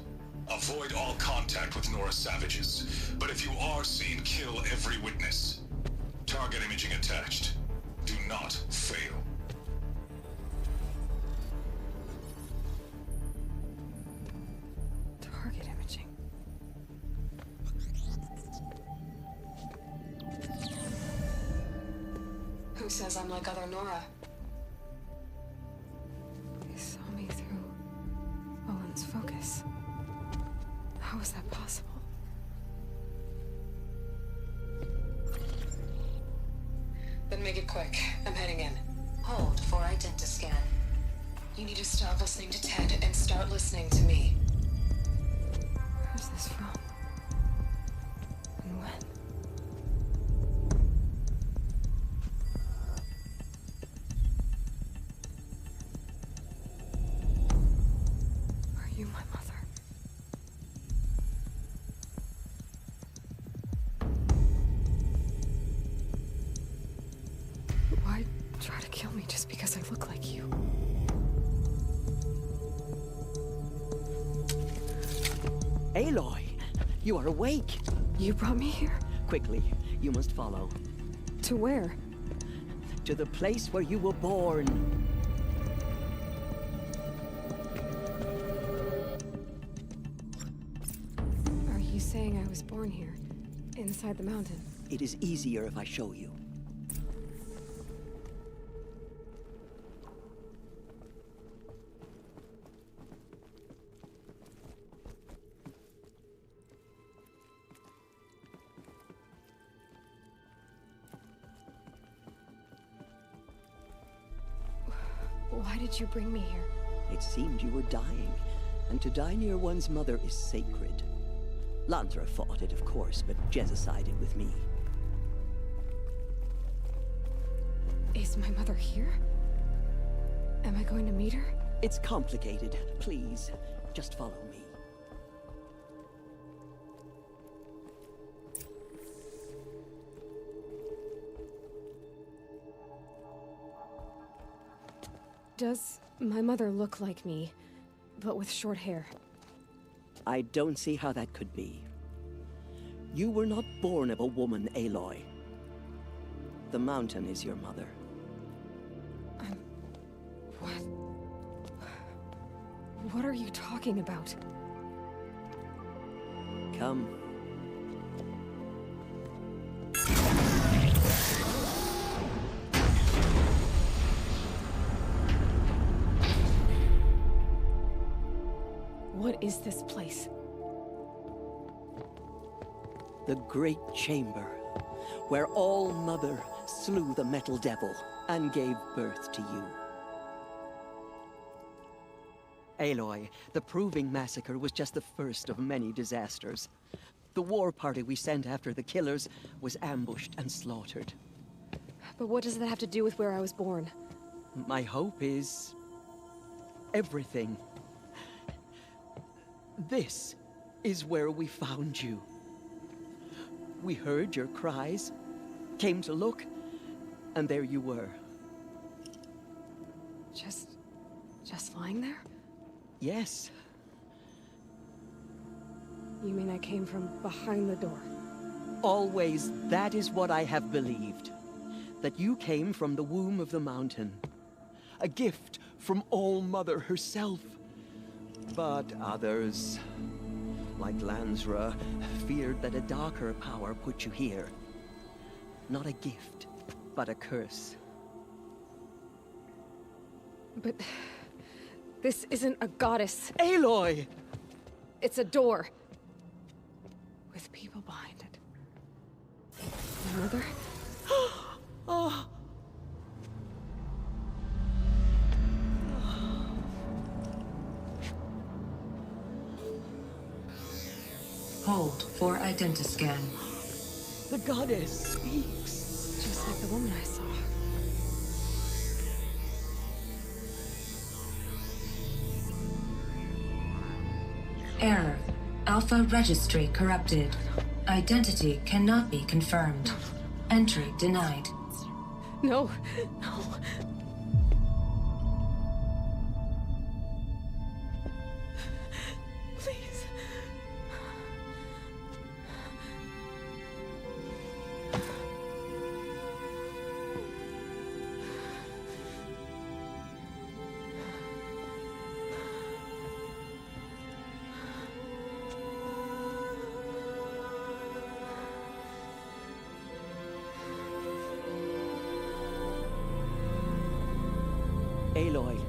Avoid all contact with Nora savages, but if you are seen, kill every witness. Target imaging attached. Do not fail. Target imaging. Who says I'm like other Nora? Focus. How is that possible? Then make it quick. I'm heading in. Hold for identiscan. You need to stop listening to Ted and start listening to me. Where's this from? And when? You, my mother. Why try to kill me just because I look like you? Aloy, you are awake. You brought me here? Quickly, you must follow. To where? To the place where you were born. Saying I was born here, inside the mountain. It is easier if I show you. Why did you bring me here? It seemed you were dying, and to die near one's mother is sacred. Lantra fought it, of course, but Jezza sided with me. Is my mother here? Am I going to meet her? It's complicated. Please, Just follow me. Does my mother look like me, but with short hair? I don't see how that could be. You were not born of a woman, Aloy. The mountain is your mother. What are you talking about? Come. What is this place? The Great Chamber, where All-Mother slew the Metal Devil and gave birth to you. Aloy, the Proving Massacre was just the first of many disasters. The war party we sent after the killers was ambushed and slaughtered. But what does that have to do with where I was born? My hope is... everything. This is where we found you. We heard your cries, came to look, and there you were. Just lying there? Yes. You mean I came from behind the door? Always, that is what I have believed. That you came from the womb of the mountain. A gift from All-Mother herself. But others, like Lansra, feared that a darker power put you here. Not a gift, but a curse. But... this isn't a goddess. Aloy! It's a door. With people behind it. My mother? Oh. Hold for identiscan. The goddess speaks. Just like the woman I saw. Error. Alpha registry corrupted. Identity cannot be confirmed. Entry denied. No, no. Please. Aloy,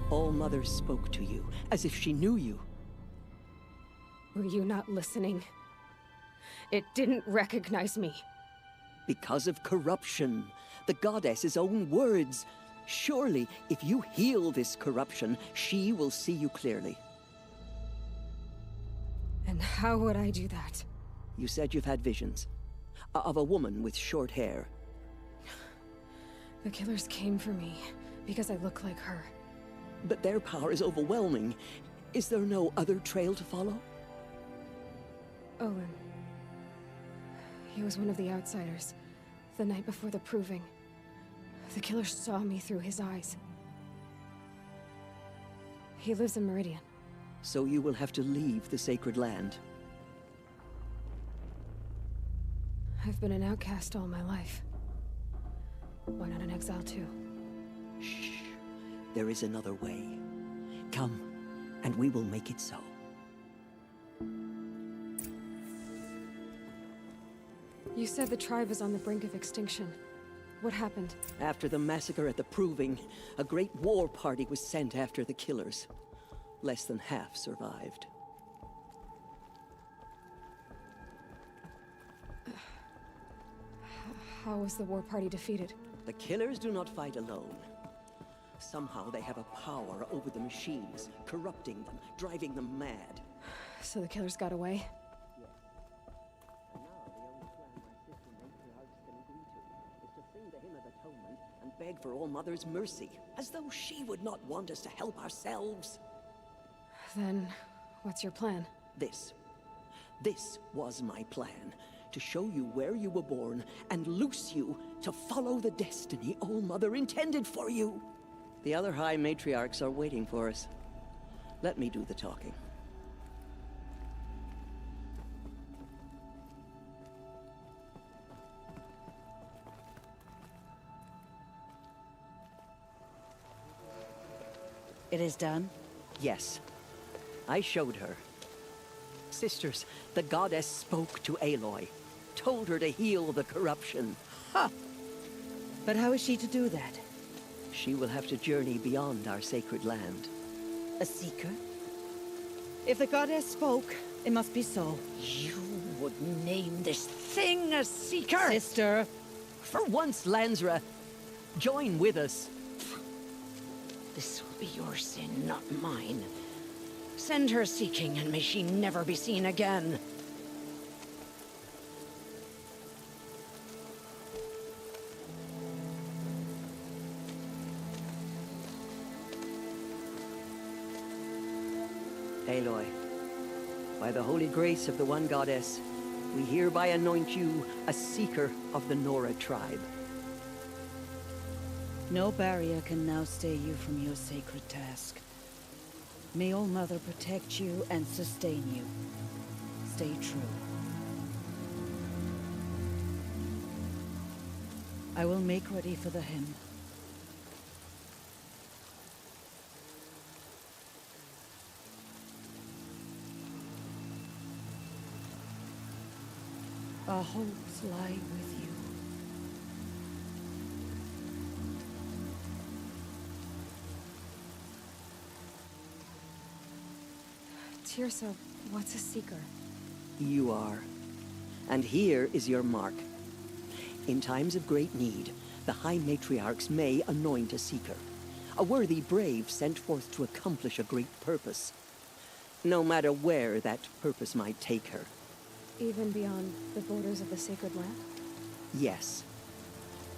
All-Mother spoke to you, as if she knew you. Were you not listening? It didn't recognize me. Because of corruption. The goddess's own words. Surely, if you heal this corruption, she will see you clearly. And how would I do that? You said you've had visions. Of a woman with short hair. The killers came for me, because I look like her. But their power is overwhelming. Is there no other trail to follow? Owen. He was one of the outsiders. The night before the Proving. The killers saw me through his eyes. He lives in Meridian. So you will have to leave the sacred land. I've been an outcast all my life. Why not an exile too? Shh. There is another way. Come, and we will make it so. You said the tribe is on the brink of extinction. What happened? After the massacre at the Proving, a great war party was sent after the killers. Less than half survived. How was the war party defeated? The killers do not fight alone. Somehow they have a power over the machines, corrupting them, driving them mad. So the killers got away? And beg for All-Mother's mercy, as though she would not want us to help ourselves. Then, What's your plan? This. This was my plan. To show you where you were born and loose you to follow the destiny All-Mother intended for you. The other High Matriarchs are waiting for us. Let me do the talking. It is done? Yes. I showed her. Sisters, the goddess spoke to Aloy. Told her to heal the corruption. Ha! But how is she to do that? She will have to journey beyond our sacred land. A seeker? If the goddess spoke, it must be so. You would name this thing a seeker? Sister! For once, Lansra, join with us. This will be your sin, not mine. Send her seeking, and may she never be seen again. Aloy, by the holy grace of the One Goddess, we hereby anoint you a seeker of the Nora tribe. No barrier can now stay you from your sacred task. May All-Mother protect you and sustain you. Stay true. I will make ready for the hymn. Our hopes lie with you. Tirsa, what's a seeker? You are. And here is your mark. In times of great need, the High Matriarchs may anoint a seeker. A worthy brave sent forth to accomplish a great purpose. No matter where that purpose might take her. Even beyond the borders of the sacred land? Yes.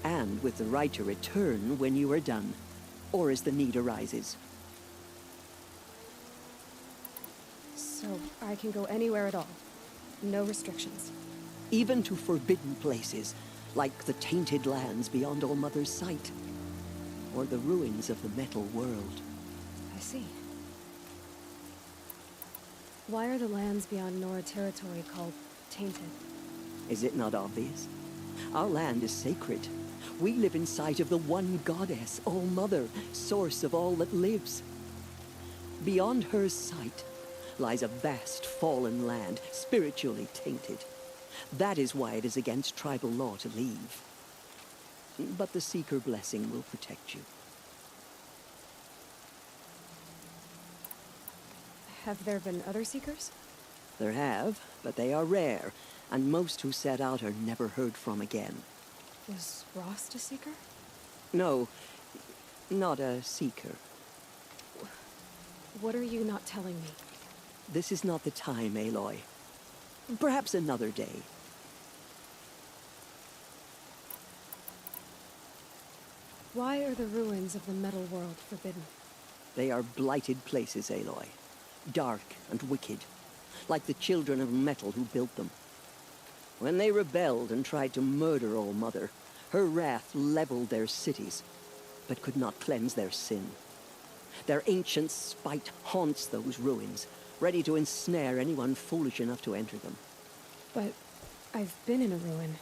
And with the right to return when you are done, or as the need arises. So I can go anywhere at all? No restrictions? Even to forbidden places, like the tainted lands beyond All-Mother's sight. Or the ruins of the metal world. I see. Why are the lands beyond Nora territory called tainted? Is it not obvious? Our land is sacred. We live in sight of the One Goddess, All-Mother, source of all that lives. Beyond her sight lies a vast fallen land, spiritually tainted. That is why it is against tribal law to leave. But the Seeker blessing will protect you. Have there been other Seekers? There have, but they are rare, and most who set out are never heard from again. Is Rost a Seeker? No, not a Seeker. What are you not telling me? This is not the time, Aloy. Perhaps another day. Why are the ruins of the metal world forbidden? They are blighted places, Aloy. Dark and wicked, like the children of metal who built them. When they rebelled and tried to murder All-Mother, her wrath leveled their cities, but could not cleanse their sin. Their ancient spite haunts those ruins, ready to ensnare anyone foolish enough to enter them. But I've been in a ruin.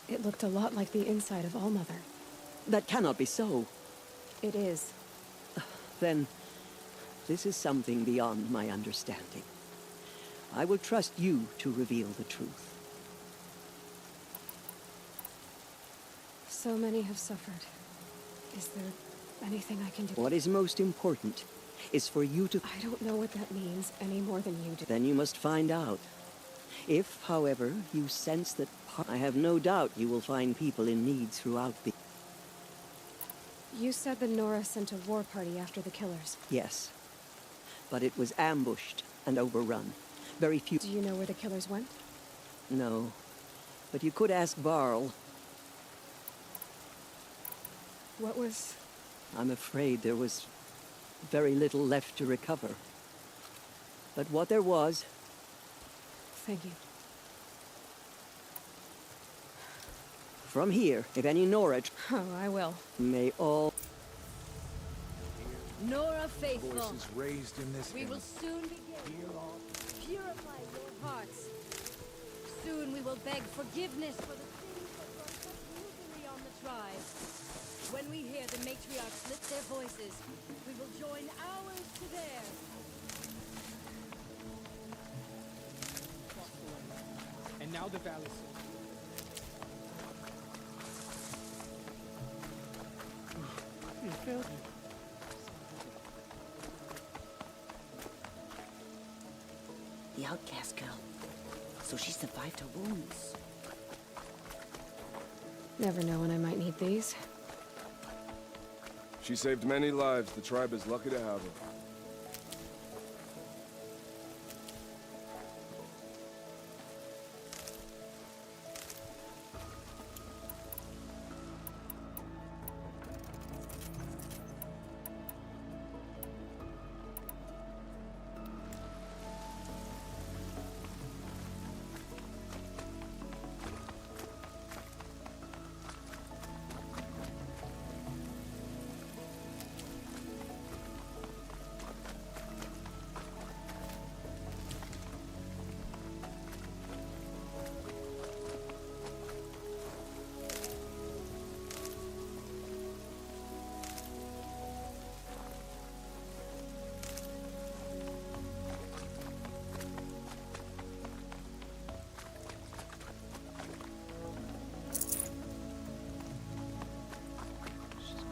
It looked a lot like the inside of All-Mother. That cannot be so. It is. Then, this is something beyond my understanding. I will trust you to reveal the truth. So many have suffered. Is there anything I can do? What is most important is for you to... I don't know what that means any more than you do. Then you must find out. If, however, you sense that... I have no doubt you will find people in need throughout the... You said the Nora sent a war party after the killers. Yes. But it was ambushed and overrun. Very few... Do you know where the killers went? No. But you could ask Varl. What was... I'm afraid there was very little left to recover. But what there was... Thank you. From here, if any Nora... Oh, I will. May all... Nora faithful. Voices raised in this We will soon begin. Purify your hearts. Soon we will beg forgiveness for the sins that brought such misery on the tribe. When we hear the matriarchs lift their voices, we will join ours to theirs. And now the valley. You failed me. The outcast girl. So she survived her wounds. Never know when I might need these. She saved many lives. The tribe is lucky to have her.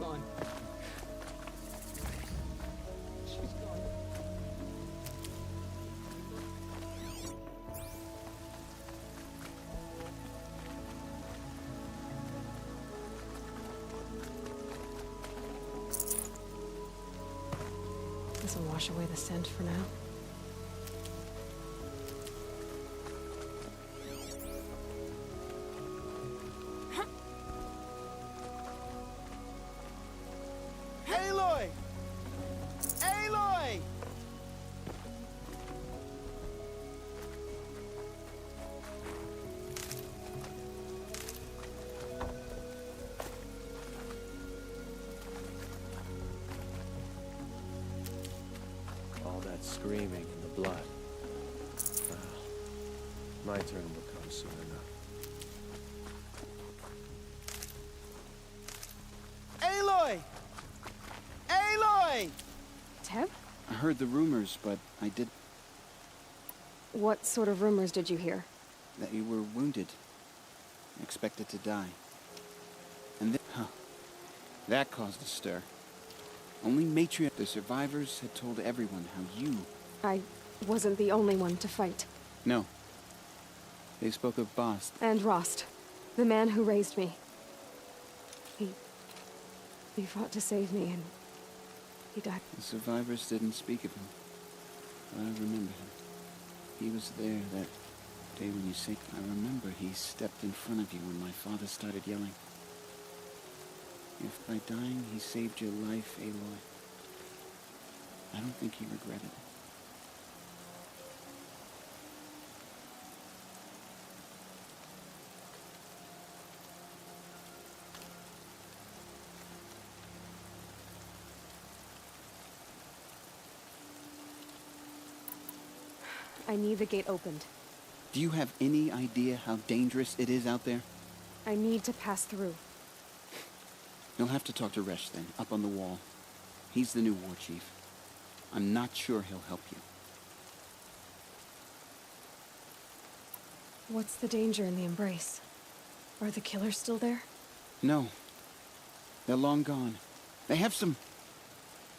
Gone. She's gone. This will wash away the scent for now. Aloy! Aloy! All that screaming and the blood. Well, my turn will come soon enough. Aloy! Aloy! Teb? I heard the rumors, but I did... What sort of rumors did you hear? that you were wounded. Expected to die. And then... Huh. That caused a stir. Only Matriarch, the survivors, had told everyone how you... I wasn't the only one to fight. No. They spoke of Bast. And Rost, the man who raised me. He fought to save me, and he died. The survivors didn't speak of him, but I remember him. He was there that day when you saved him. I remember he stepped in front of you when my father started yelling. If by dying he saved your life, Aloy, I don't think he regretted it. I need the gate opened. Do you have any idea how dangerous it is out there? I need to pass through. You'll have to talk to Resh then, up on the wall. He's the new war chief. I'm not sure he'll help you. What's the danger in the embrace? Are the killers still there? No. They're long gone. They have some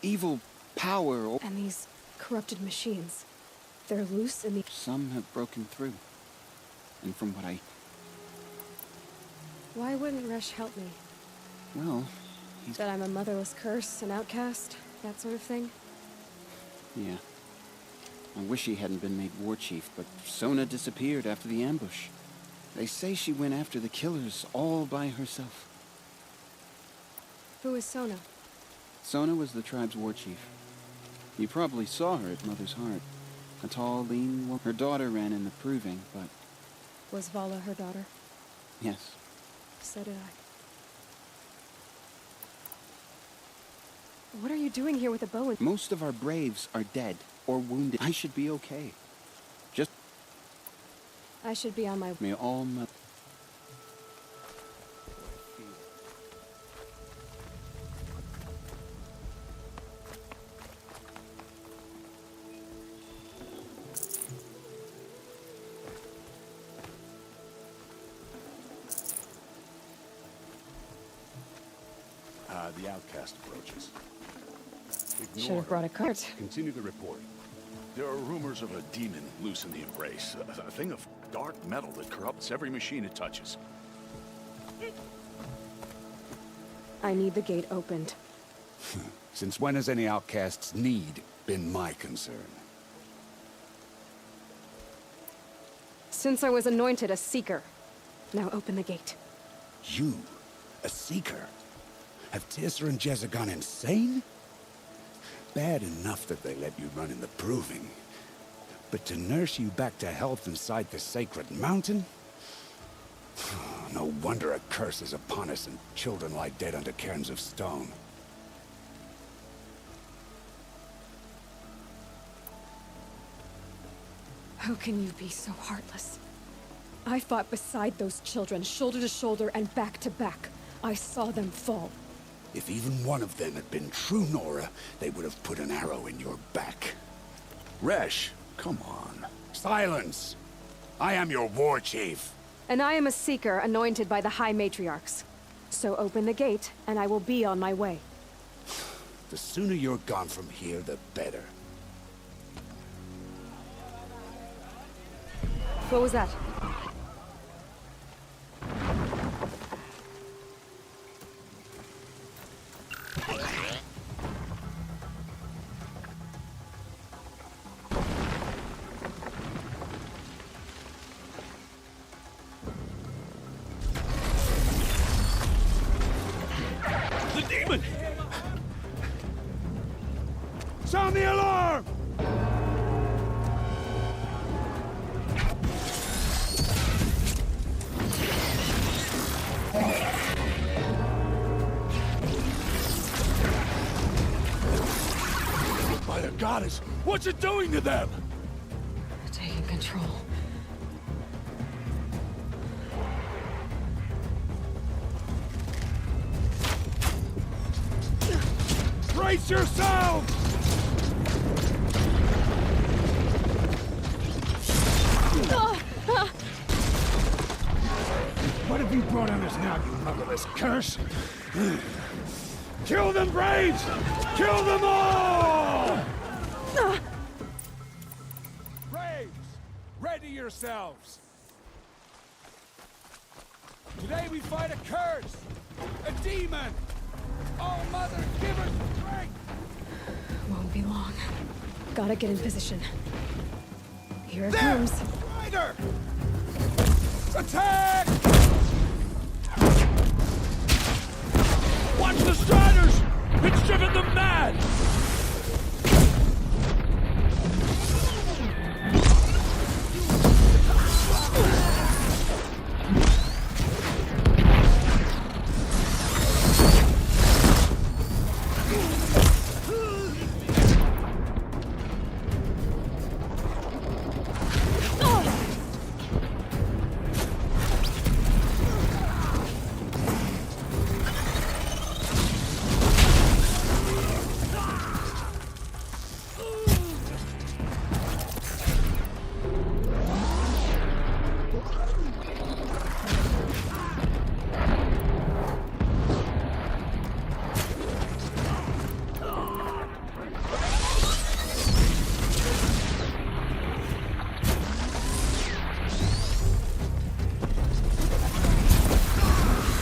evil power or... And these corrupted machines. They're loose in the... Some have broken through. And from what I... Why wouldn't Resh help me? Well, he's... That I'm a motherless curse, an outcast, that sort of thing? Yeah. I wish he hadn't been made war chief, but Sona disappeared after the ambush. They say she went after the killers all by herself. Who is Sona? Sona was the tribe's war chief. You probably saw her at Mother's Heart. A tall, lean woman. Her daughter ran in the proving, but... Was Vala her daughter? Yes. So did I. What are you doing here with a bow and... Most of our braves are dead or wounded. I should be okay. Just... I should be on my... May all my... The outcast approaches. Should have brought a cart. Continue the report. There are rumors of a demon loose in the Embrace. A thing of dark metal that corrupts every machine it touches. I need the gate opened. Since when has any outcast's need been my concern? Since I was anointed a Seeker. Now open the gate. You? A Seeker? Have Tissa and Jezza gone insane? Bad enough that they let you run in the Proving. But to nurse you back to health inside the sacred mountain? No wonder a curse is upon us and children lie dead under cairns of stone. How can you be so heartless? I fought beside those children, shoulder to shoulder and back to back. I saw them fall. If even one of them had been true Nora, they would have put an arrow in your back. Resh, come on. Silence! I am your war chief. And I am a Seeker anointed by the High Matriarchs. So open the gate, and I will be on my way. The sooner you're gone from here, the better. What was that? The demon! Sound the alarm! By the goddess, what's it doing to them? Taking control. Brace yourselves! What have you brought on us now, you motherless curse? Kill them, Braves! Kill them all! Braves, ready yourselves! Today we fight a curse! A demon! Oh, Mother, give us strength! Won't be long. Gotta get in position. Here it There! comes. Rider! Attack! Watch the Striders! It's driven them mad!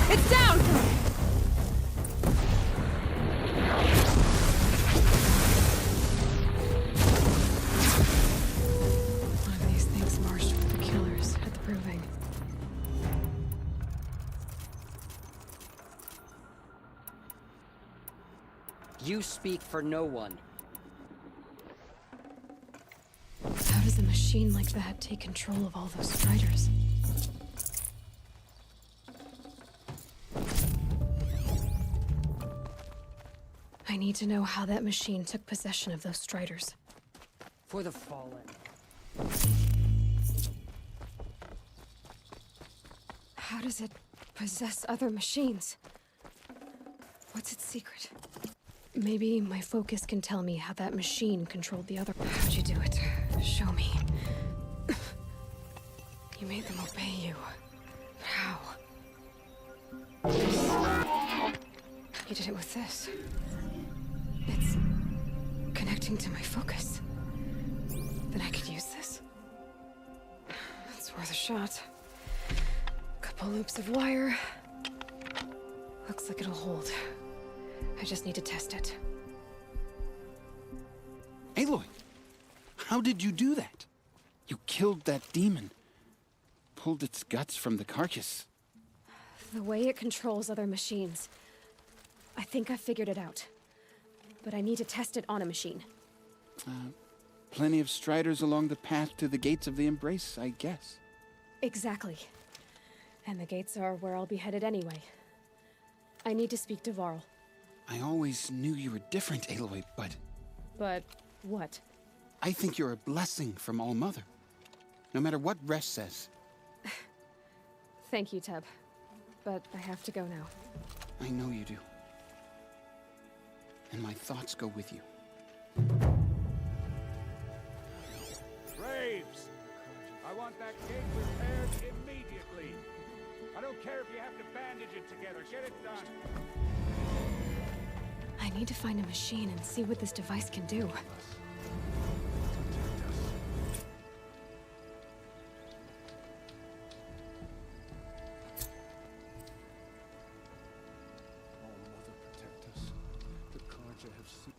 It's down! One of these things marched with the killers at the Proving. You speak for no one. machine like that take control of all those striders? I need to know how that machine took possession of those striders. For the fallen. How does it possess other machines? What's its secret? Maybe my focus can tell me how that machine controlled the other. How'd you do it? Show me. You made them obey you. How? You did it with this. It's connecting to my focus. Then I could use this. It's worth a shot. Couple loops of wire. Looks like it'll hold. I just need to test it. Aloy, how did you do that? You killed that demon. Pulled its guts from the carcass. The way it controls other machines. I think I figured it out. But I need to test it on a machine. Plenty of striders along the path to the gates of the Embrace, I guess. Exactly. And the gates are where I'll be headed anyway. I need to speak to Varl. I always knew you were different, Aloy, but... But what? I think you're a blessing from All-Mother. No matter what Resh says. Thank you, Teb. But I have to go now. I know you do. And my thoughts go with you. Braves! I want that gate repaired immediately. I don't care if you have to bandage it together. Get it done. I need to find a machine and see what this device can do. All-Mother protect us. The Karja have seen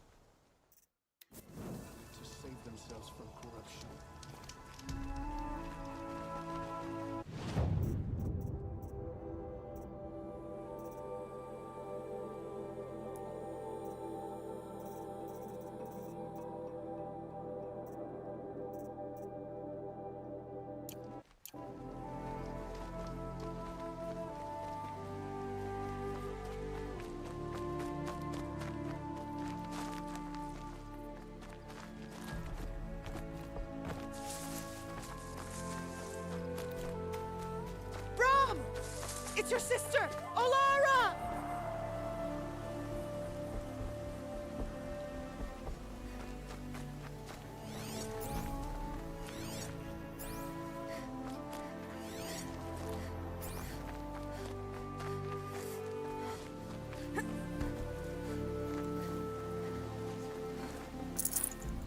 to save themselves from corruption. It's your sister, Olara!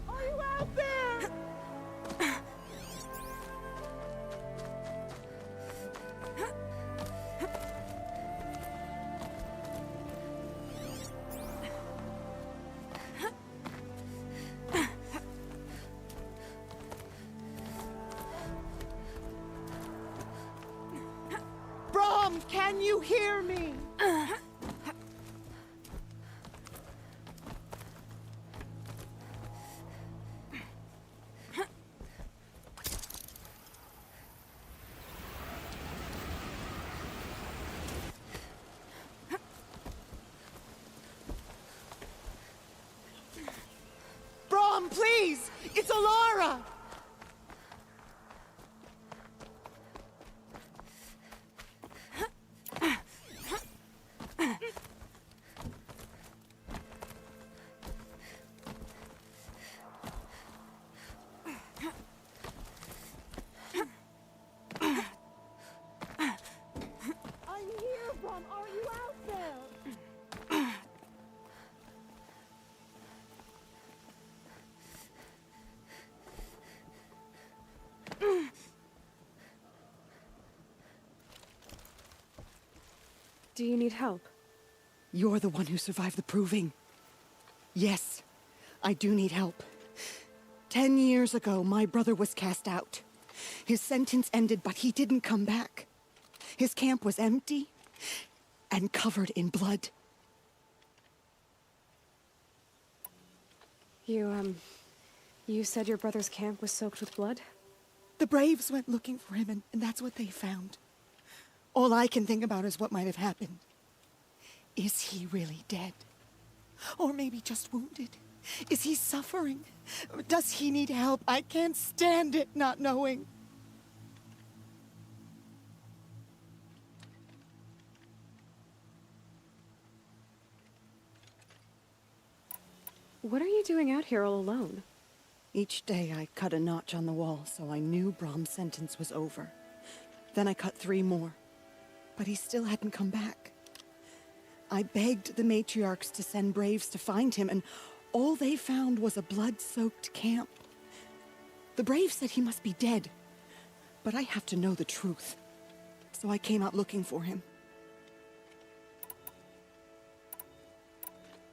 Are you out there? Can you hear me? Brom, please! It's Olara! Do you need help? You're the one who survived the proving. Yes, I do need help. 10 years ago, my brother was cast out. His sentence ended, but he didn't come back. His camp was empty and covered in blood. You said your brother's camp was soaked with blood? The Braves went looking for him, and that's what they found. All I can think about is what might have happened. Is he really dead? Or maybe just wounded? Is he suffering? Does he need help? I can't stand it not knowing. What are you doing out here all alone? Each day I cut a notch on the wall so I knew Brahm's sentence was over. Then I cut 3 more. But he still hadn't come back. I begged the matriarchs to send Braves to find him, and all they found was a blood-soaked camp. The Braves said he must be dead, but I have to know the truth. So I came out looking for him.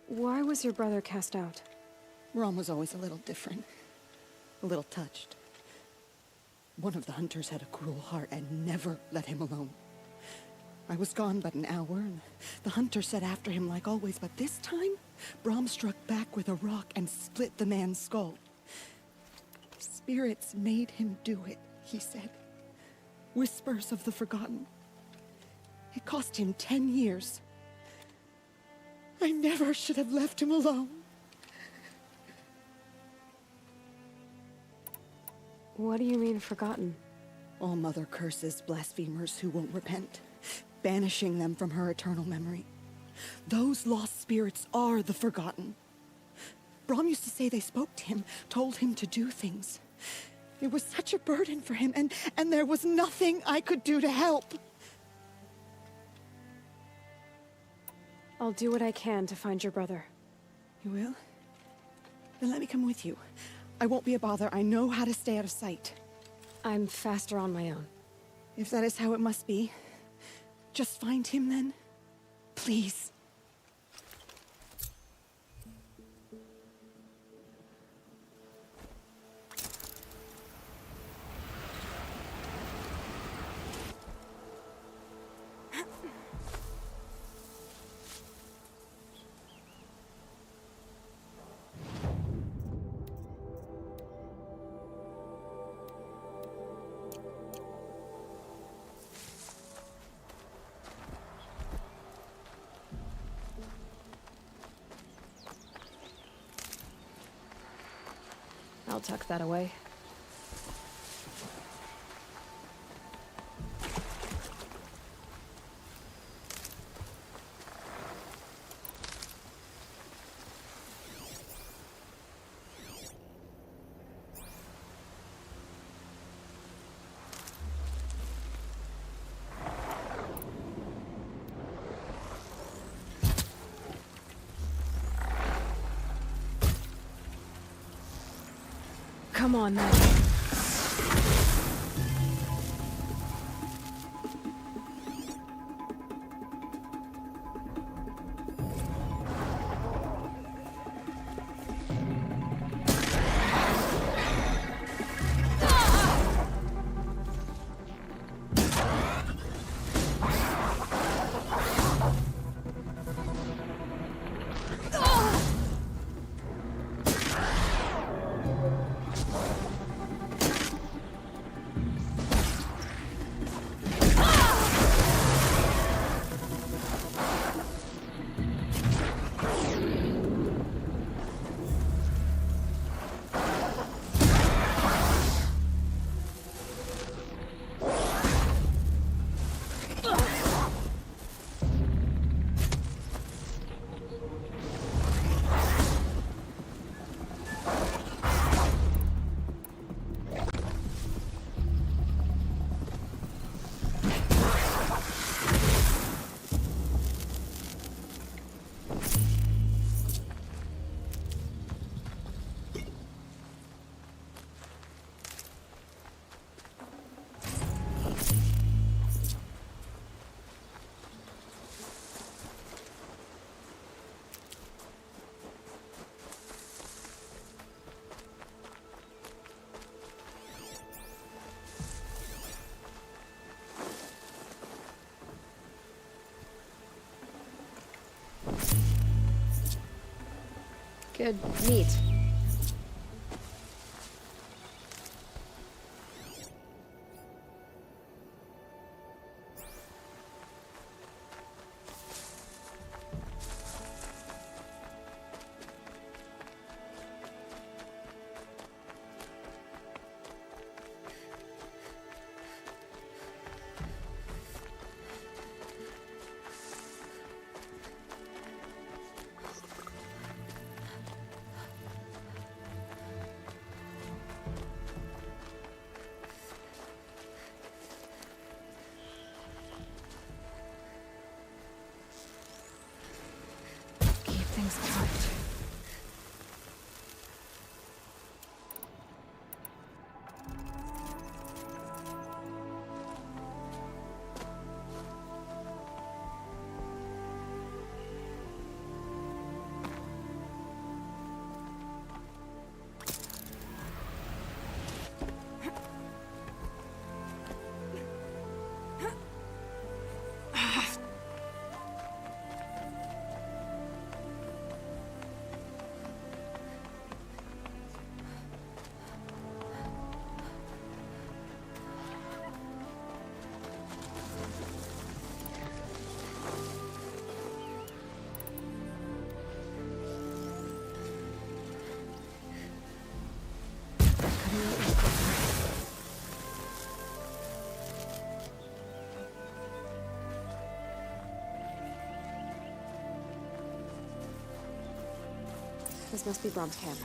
Why was your brother cast out? Rom was always a little different. A little touched. One of the hunters had a cruel heart and never let him alone. I was gone but an hour, and the hunter set after him like always, but this time, Brahm struck back with a rock and split the man's skull. Spirits made him do it, he said. Whispers of the forgotten. It cost him 10 years. I never should have left him alone. What do you mean, forgotten? All Mother curses blasphemers who won't repent, banishing them from her eternal memory. Those lost spirits are the forgotten. Brahm used to say they spoke to him, told him to do things. It was such a burden for him, and there was nothing I could do to help. I'll do what I can to find your brother. You will? Then let me come with you. I won't be a bother. I know how to stay out of sight. I'm faster on my own. If that is how it must be, just find him then. Please. I'll tuck that away. Come on, then. Good meat. This must be Brom's camp.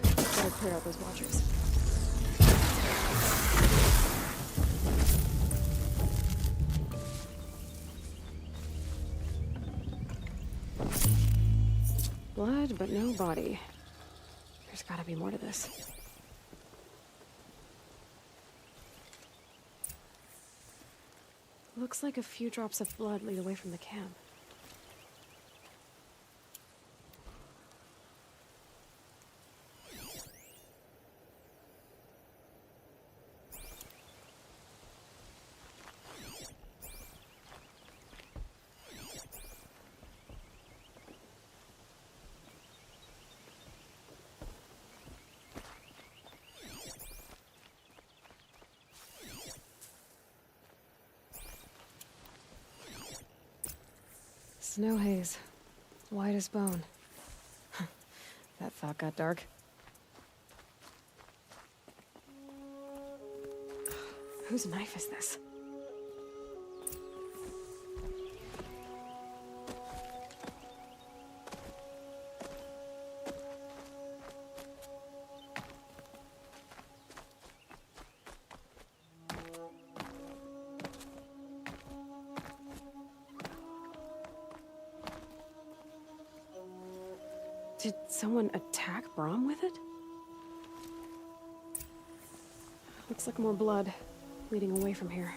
Better clear out those watchers. Blood, but no body. There's gotta be more to this. Looks like a few drops of blood lead away from the camp. Snow haze. White as bone. That thought got dark. Whose knife is this? Did someone attack Brom with it? Looks like more blood leading away from here.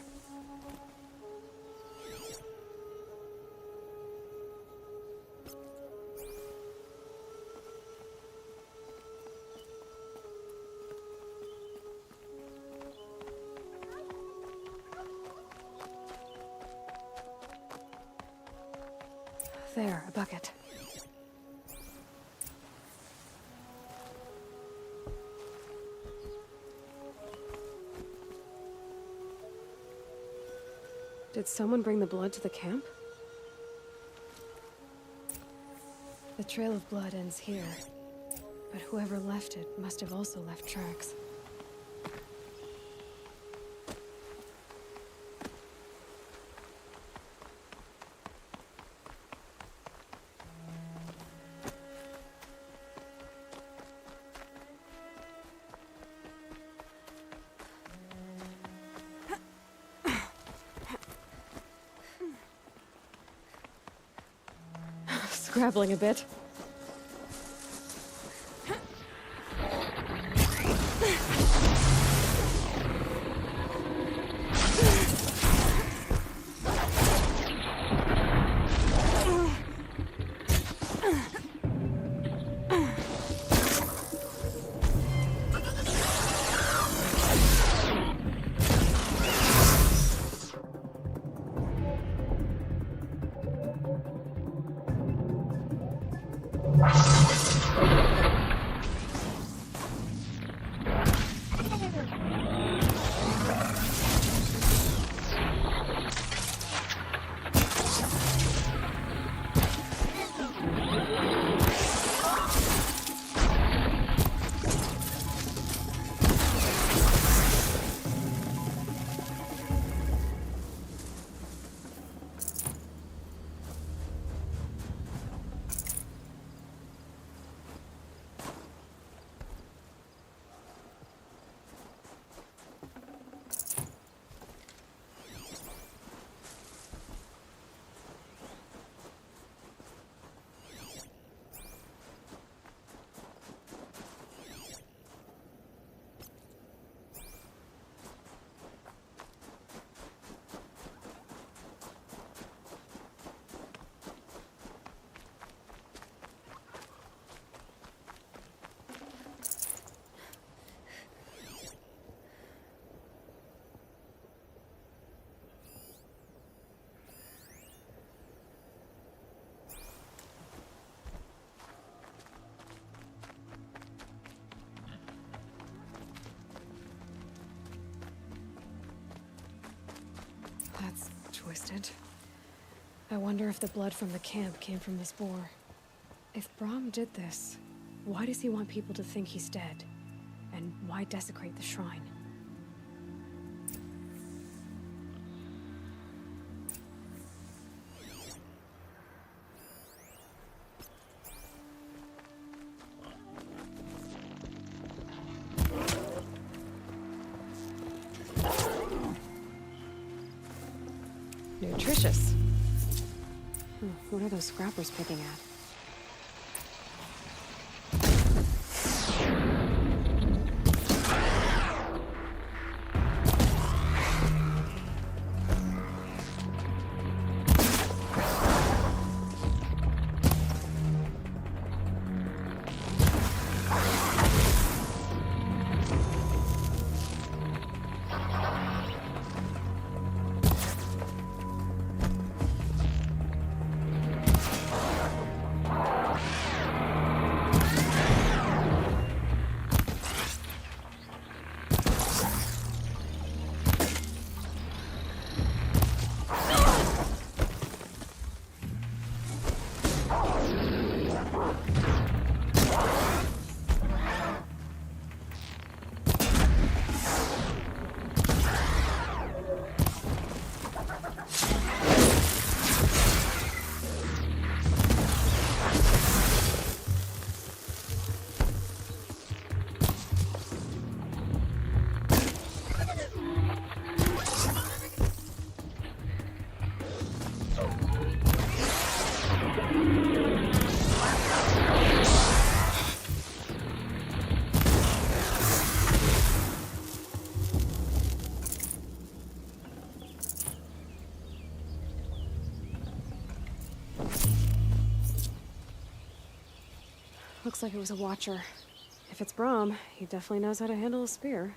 There, a bucket. Did someone bring the blood to the camp? The trail of blood ends here, but whoever left it must have also left tracks. Scrabbling a bit. That's twisted. I wonder if the blood from the camp came from this boar. If Brom did this, why does he want people to think he's dead? And why desecrate the shrine? Nutritious. What are those scrappers picking at? Looks like it was a watcher. If it's Brahm, he definitely knows how to handle a spear.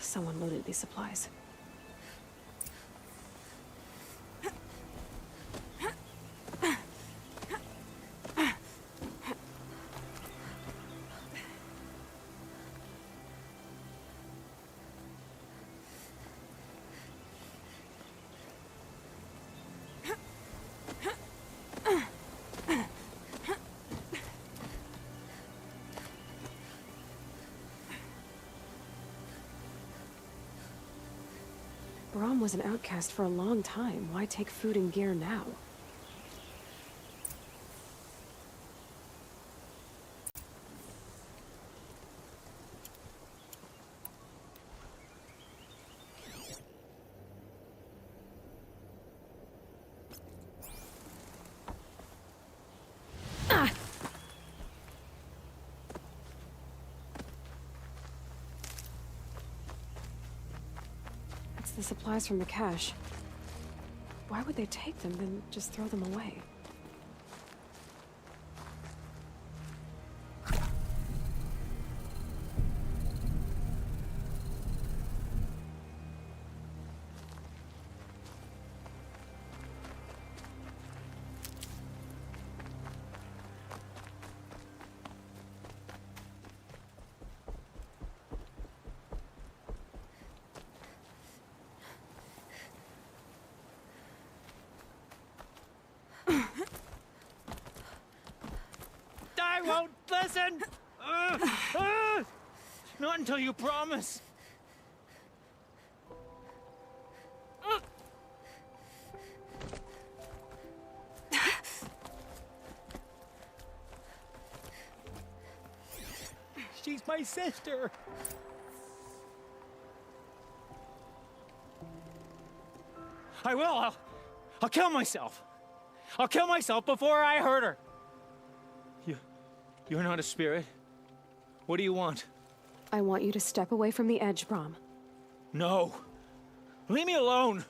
Someone looted these supplies. Brahm was an outcast for a long time. Why take food and gear now? The supplies from the cache. Why would they take them, then just throw them away? I won't listen! Not until you promise. She's my sister. I will. I'll kill myself. I'll kill myself before I hurt her. You're not a spirit. What do you want? I want you to step away from the edge, Brahm. No. Leave me alone.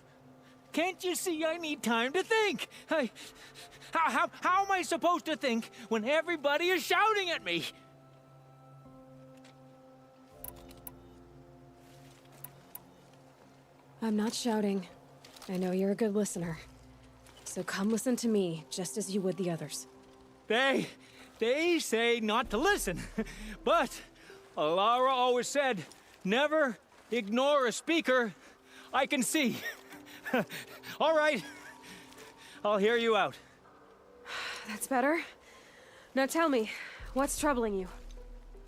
Can't you see I need time to think? How am I supposed to think when everybody is shouting at me? I'm not shouting. I know you're a good listener. So come listen to me, just as you would the others. They say not to listen. But Alara always said, never ignore a speaker I can see. All right. I'll hear you out. That's better. Now tell me, what's troubling you?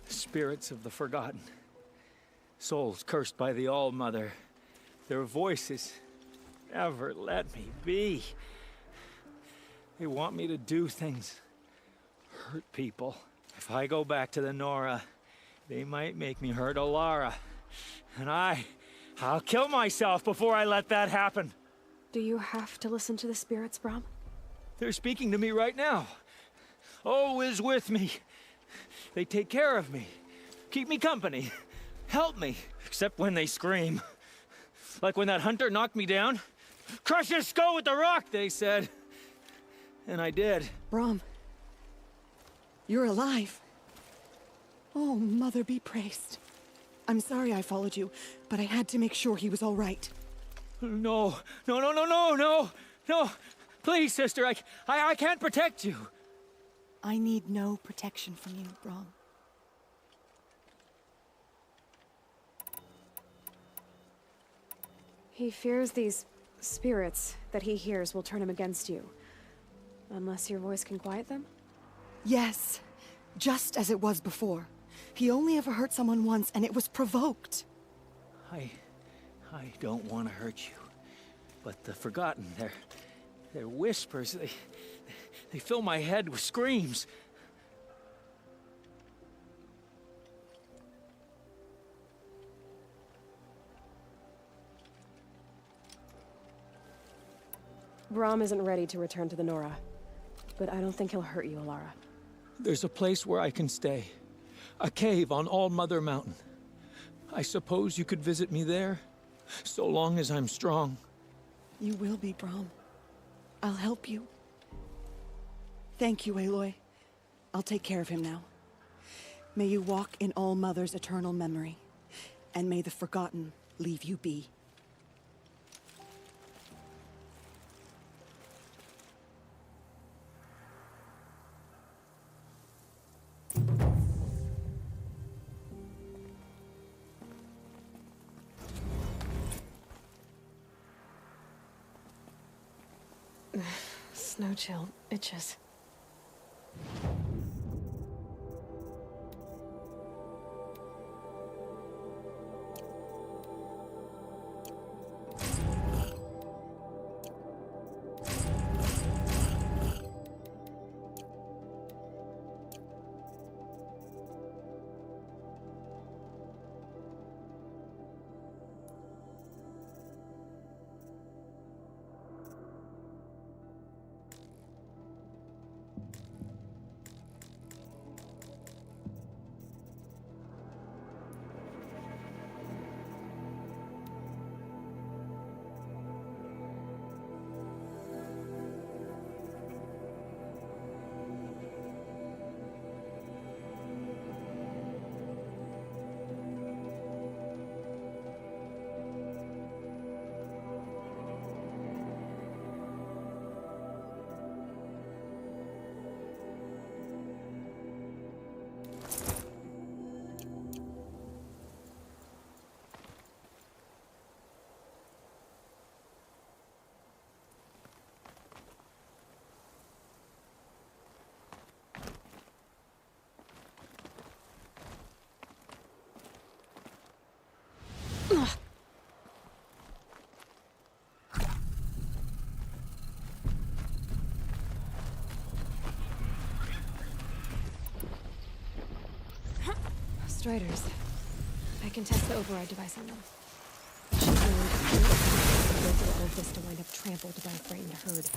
Spirits of the forgotten. Souls cursed by the All-Mother. Their voices never let me be. They want me to do things, hurt people. If I go back to the Nora, they might make me hurt Alara. And I'll kill myself before I let that happen. Do you have to listen to the spirits, Brom? They're speaking to me right now. Oh is with me. They take care of me, keep me company, help me, except when they scream. Like when that hunter knocked me down. Crush his skull with the rock, they said. And I did. Brom, you're alive. Oh, Mother be praised. I'm sorry I followed you, but I had to make sure he was all right. No. Please, sister, I can't protect you. I need no protection from you, Brom. He fears these spirits that he hears will turn him against you. Unless your voice can quiet them? Yes, just as it was before. He only ever hurt someone once, and it was provoked. I don't want to hurt you. But the Forgotten, their whispers, they fill my head with screams. Brom isn't ready to return to the Nora, but I don't think he'll hurt you, Alara. There's a place where I can stay. A cave on All-Mother Mountain. I suppose you could visit me there, so long as I'm strong. You will be, Brom. I'll help you. Thank you, Aloy. I'll take care of him now. May you walk in All-Mother's eternal memory, and may the Forgotten leave you be. Snow chill itches. Striders. I can test the override device on them. She's willing to wait for all of this to wind up trampled by a frightened herd.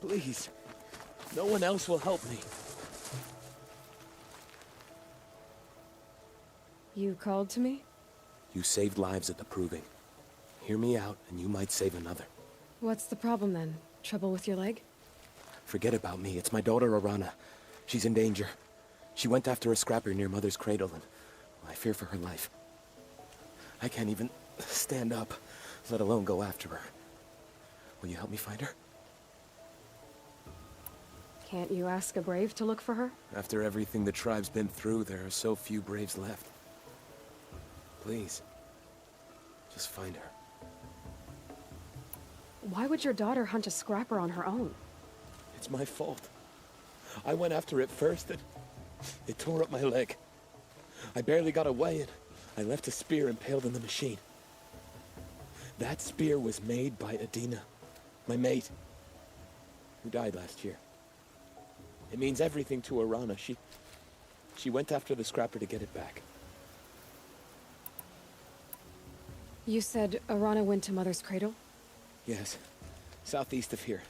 Please. No one else will help me. You called to me? You saved lives at the Proving. Hear me out, and you might save another. What's the problem then? Trouble with your leg? Forget about me. It's my daughter, Arana. She's in danger. She went after a scrapper near Mother's cradle, and I fear for her life. I can't even stand up, let alone go after her. Will you help me find her? Can't you ask a brave to look for her? After everything the tribe's been through, there are so few braves left. Please, just find her. Why would your daughter hunt a scrapper on her own? It's my fault. I went after it first, and it tore up my leg. I barely got away, and I left a spear impaled in the machine. That spear was made by Adina, my mate, who died last year. It means everything to Arana. She went after the scrapper to get it back. You said Arana went to Mother's cradle? Yes, southeast of here.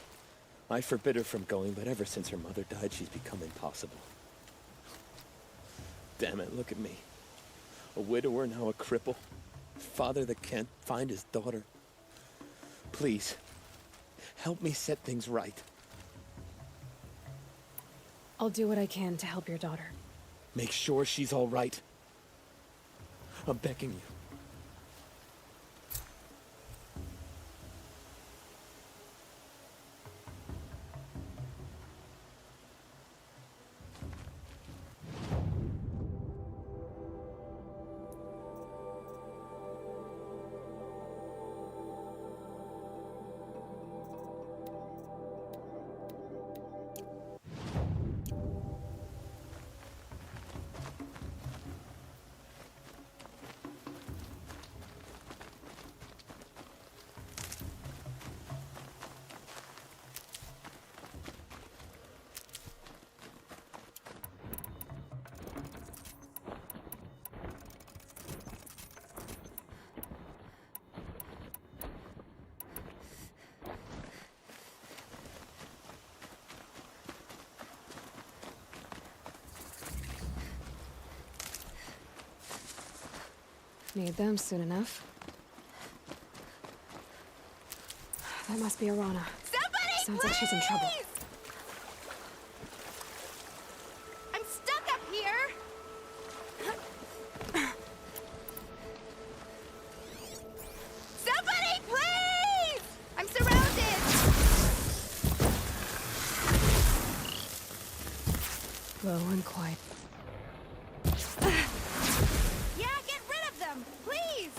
I forbid her from going, but ever since her mother died, she's become impossible. Damn it, look at me. A widower, now a cripple. Father that can't find his daughter. Please, help me set things right. I'll do what I can to help your daughter. Make sure she's all right. I'm begging you. Need them soon enough. That must be Arana. Somebody, Sounds like she's in trouble. I'm stuck up here! Somebody, please! I'm surrounded! Low and quiet. Yeah, get rid of them, please!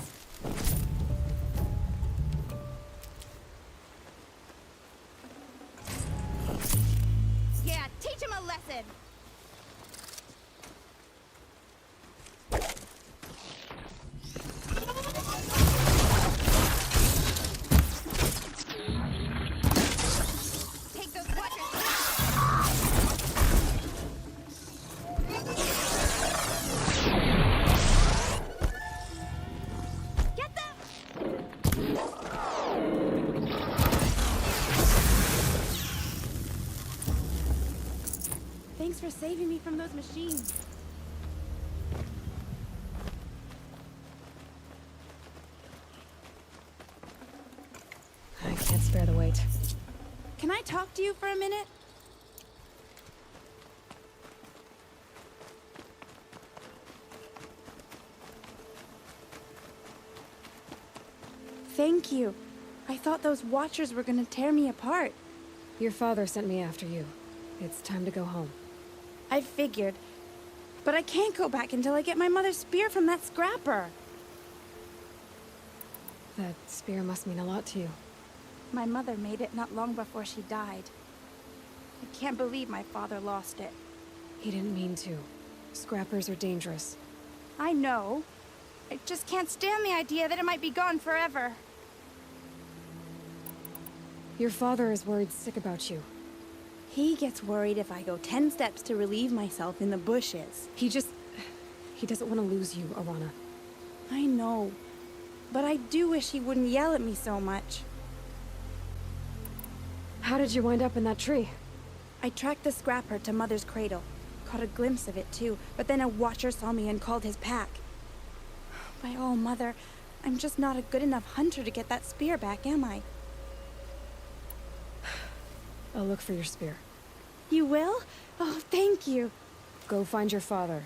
Yeah, teach him a lesson! Take those watchers! Get them! Thanks for saving me from those machines. I can't spare the weight. Can I talk to you for a minute? Thank you. I thought those watchers were gonna tear me apart. Your father sent me after you. It's time to go home. I figured. But I can't go back until I get my mother's spear from that scrapper. That spear must mean a lot to you. My mother made it not long before she died. I can't believe my father lost it. He didn't mean to. Scrappers are dangerous. I know. I just can't stand the idea that it might be gone forever. Your father is worried sick about you. He gets worried if I go 10 steps to relieve myself in the bushes. He doesn't want to lose you, Arana. I know. But I do wish he wouldn't yell at me so much. How did you wind up in that tree? I tracked the scrapper to Mother's cradle. Caught a glimpse of it too, but then a watcher saw me and called his pack. By all Mother, I'm just not a good enough hunter to get that spear back, am I? I'll look for your spear. You will? Oh, thank you. Go find your father.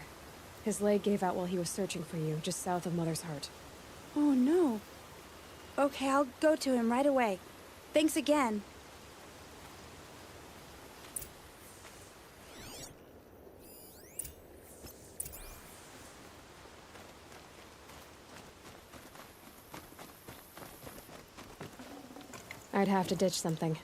His leg gave out while he was searching for you, just south of Mother's Heart. Oh, no. Okay, I'll go to him right away. Thanks again. I'd have to ditch something.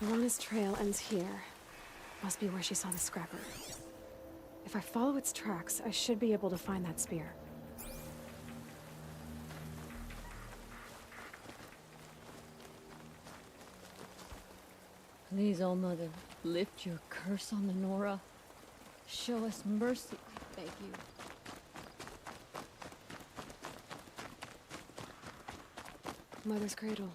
Alana's trail ends here. Must be where she saw the scrapper. If I follow its tracks, I should be able to find that spear. Please, oh Mother, lift your curse on the Nora. Show us mercy, I beg you. Mother's cradle.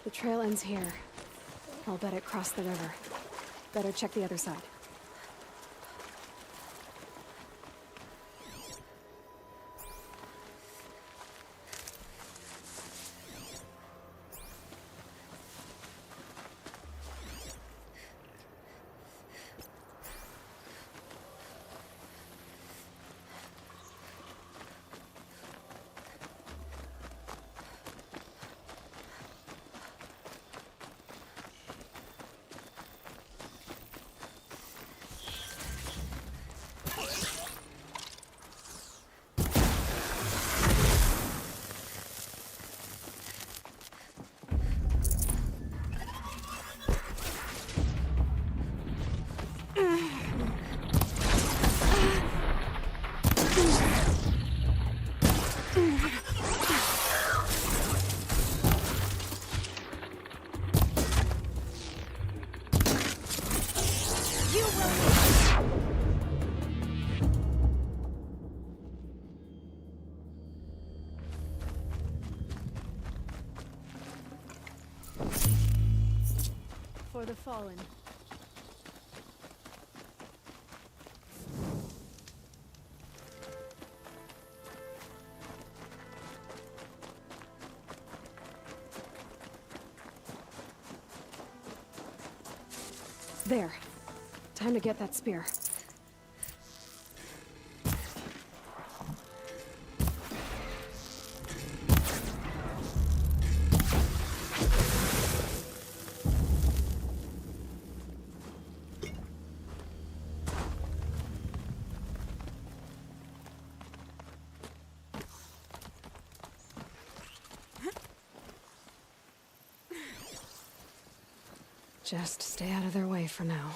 The trail ends here. I'll bet it crossed the river. Better check the other side. For the fallen. There. Time to get that spear. Just stay out of their way for now.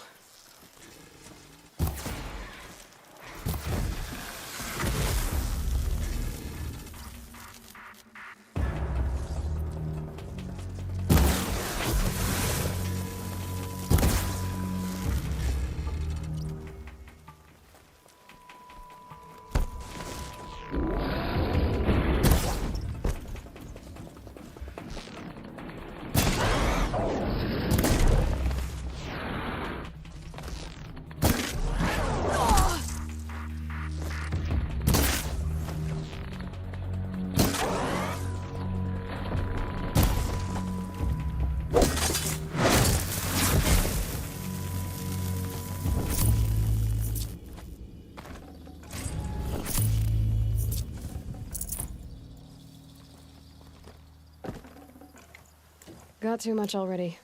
got too much already.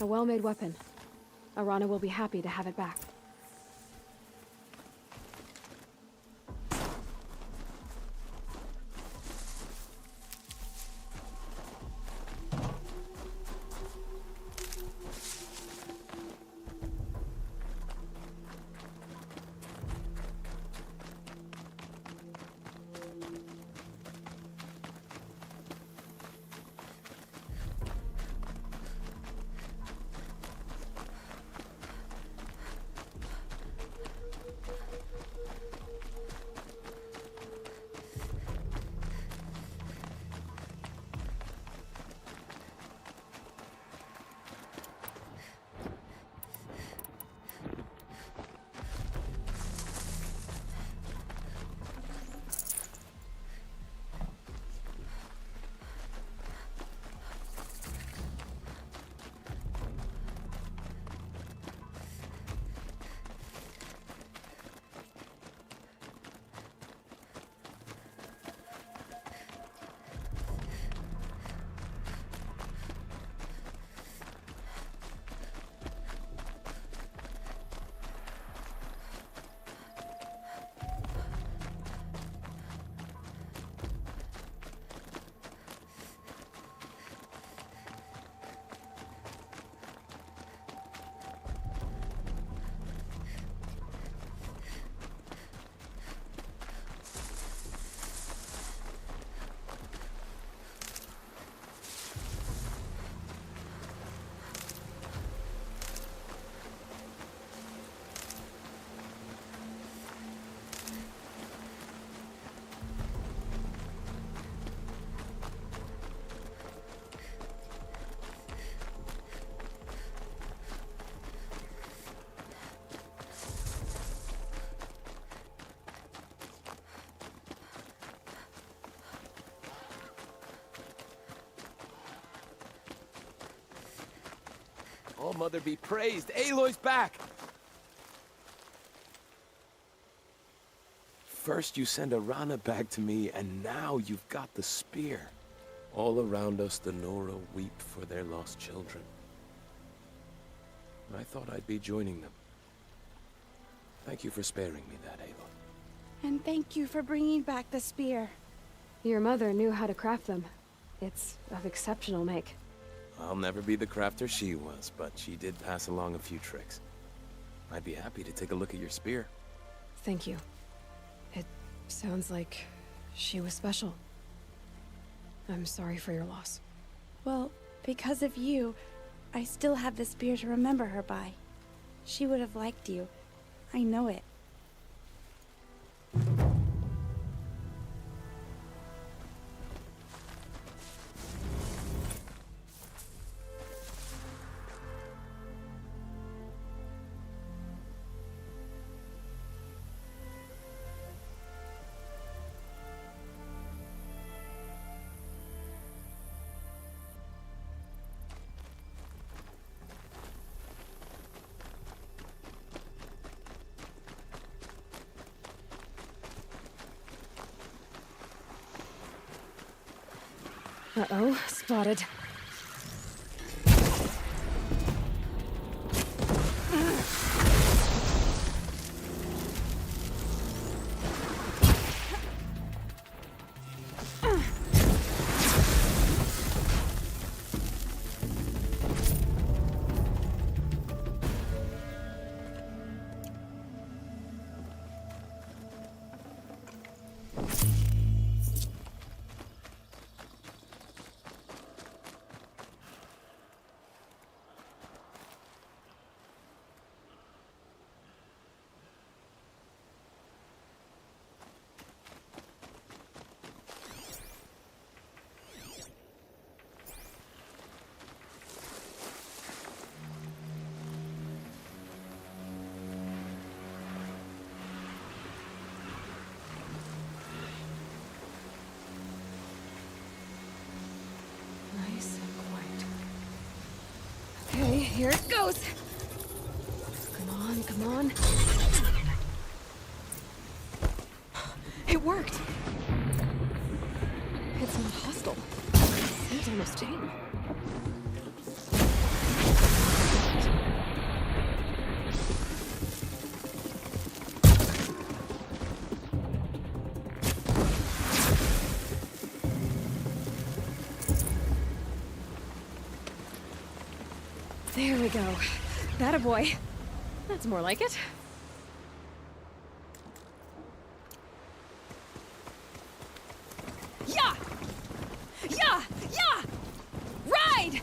A well-made weapon. Arana will be happy to have it back. All Mother be praised. Aloy's back! First you send Arana back to me, and now you've got the spear. All around us, the Nora weep for their lost children. I thought I'd be joining them. Thank you for sparing me that, Aloy. And thank you for bringing back the spear. Your mother knew how to craft them. It's of exceptional make. I'll never be the crafter she was, but she did pass along a few tricks. I'd be happy to take a look at your spear. Thank you. It sounds like she was special. I'm sorry for your loss. Well, because of you, I still have the spear to remember her by. She would have liked you. I know it. Uh-oh, spotted. Nice and quiet. Okay, here it goes. Come on, come on. It worked. It's not hostile. Seems almost tame. There we go. That a boy. That's more like it. Yeah! Yeah! Yeah! Ride!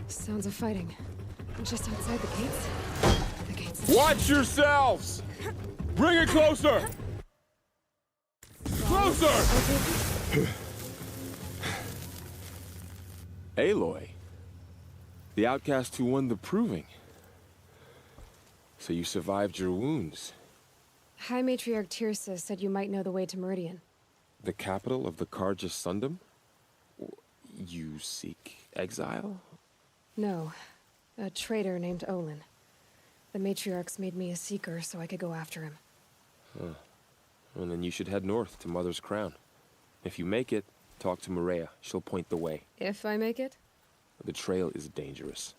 Sounds of fighting. Just outside the gates. The gates. Watch yourselves! Bring it closer! Closer! Aloy. The outcast who won the proving. So you survived your wounds. High Matriarch Tirsa said you might know the way to Meridian. The capital of the Carja Sundom? You seek exile? No. A traitor named Olin. The Matriarchs made me a seeker so I could go after him. Huh. Well, then you should head north to Mother's Crown. If you make it, talk to Maria. She'll point the way. If I make it? The trail is dangerous.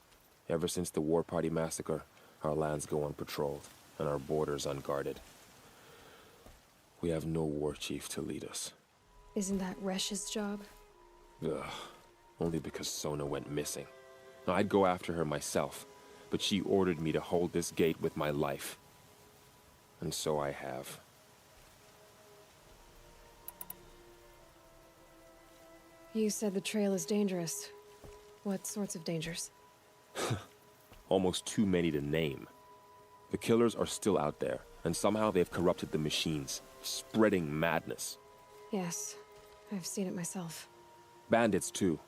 Ever since the War Party massacre, our lands go unpatrolled, and our borders unguarded. We have no war chief to lead us. Isn't that Resh's job? Ugh. Only because Sona went missing. Now, I'd go after her myself, but she ordered me to hold this gate with my life. And so I have. You said the trail is dangerous. What sorts of dangers? Almost too many to name. The killers are still out there, and somehow they've corrupted the machines, spreading madness. Yes, I've seen it myself. Bandits, too.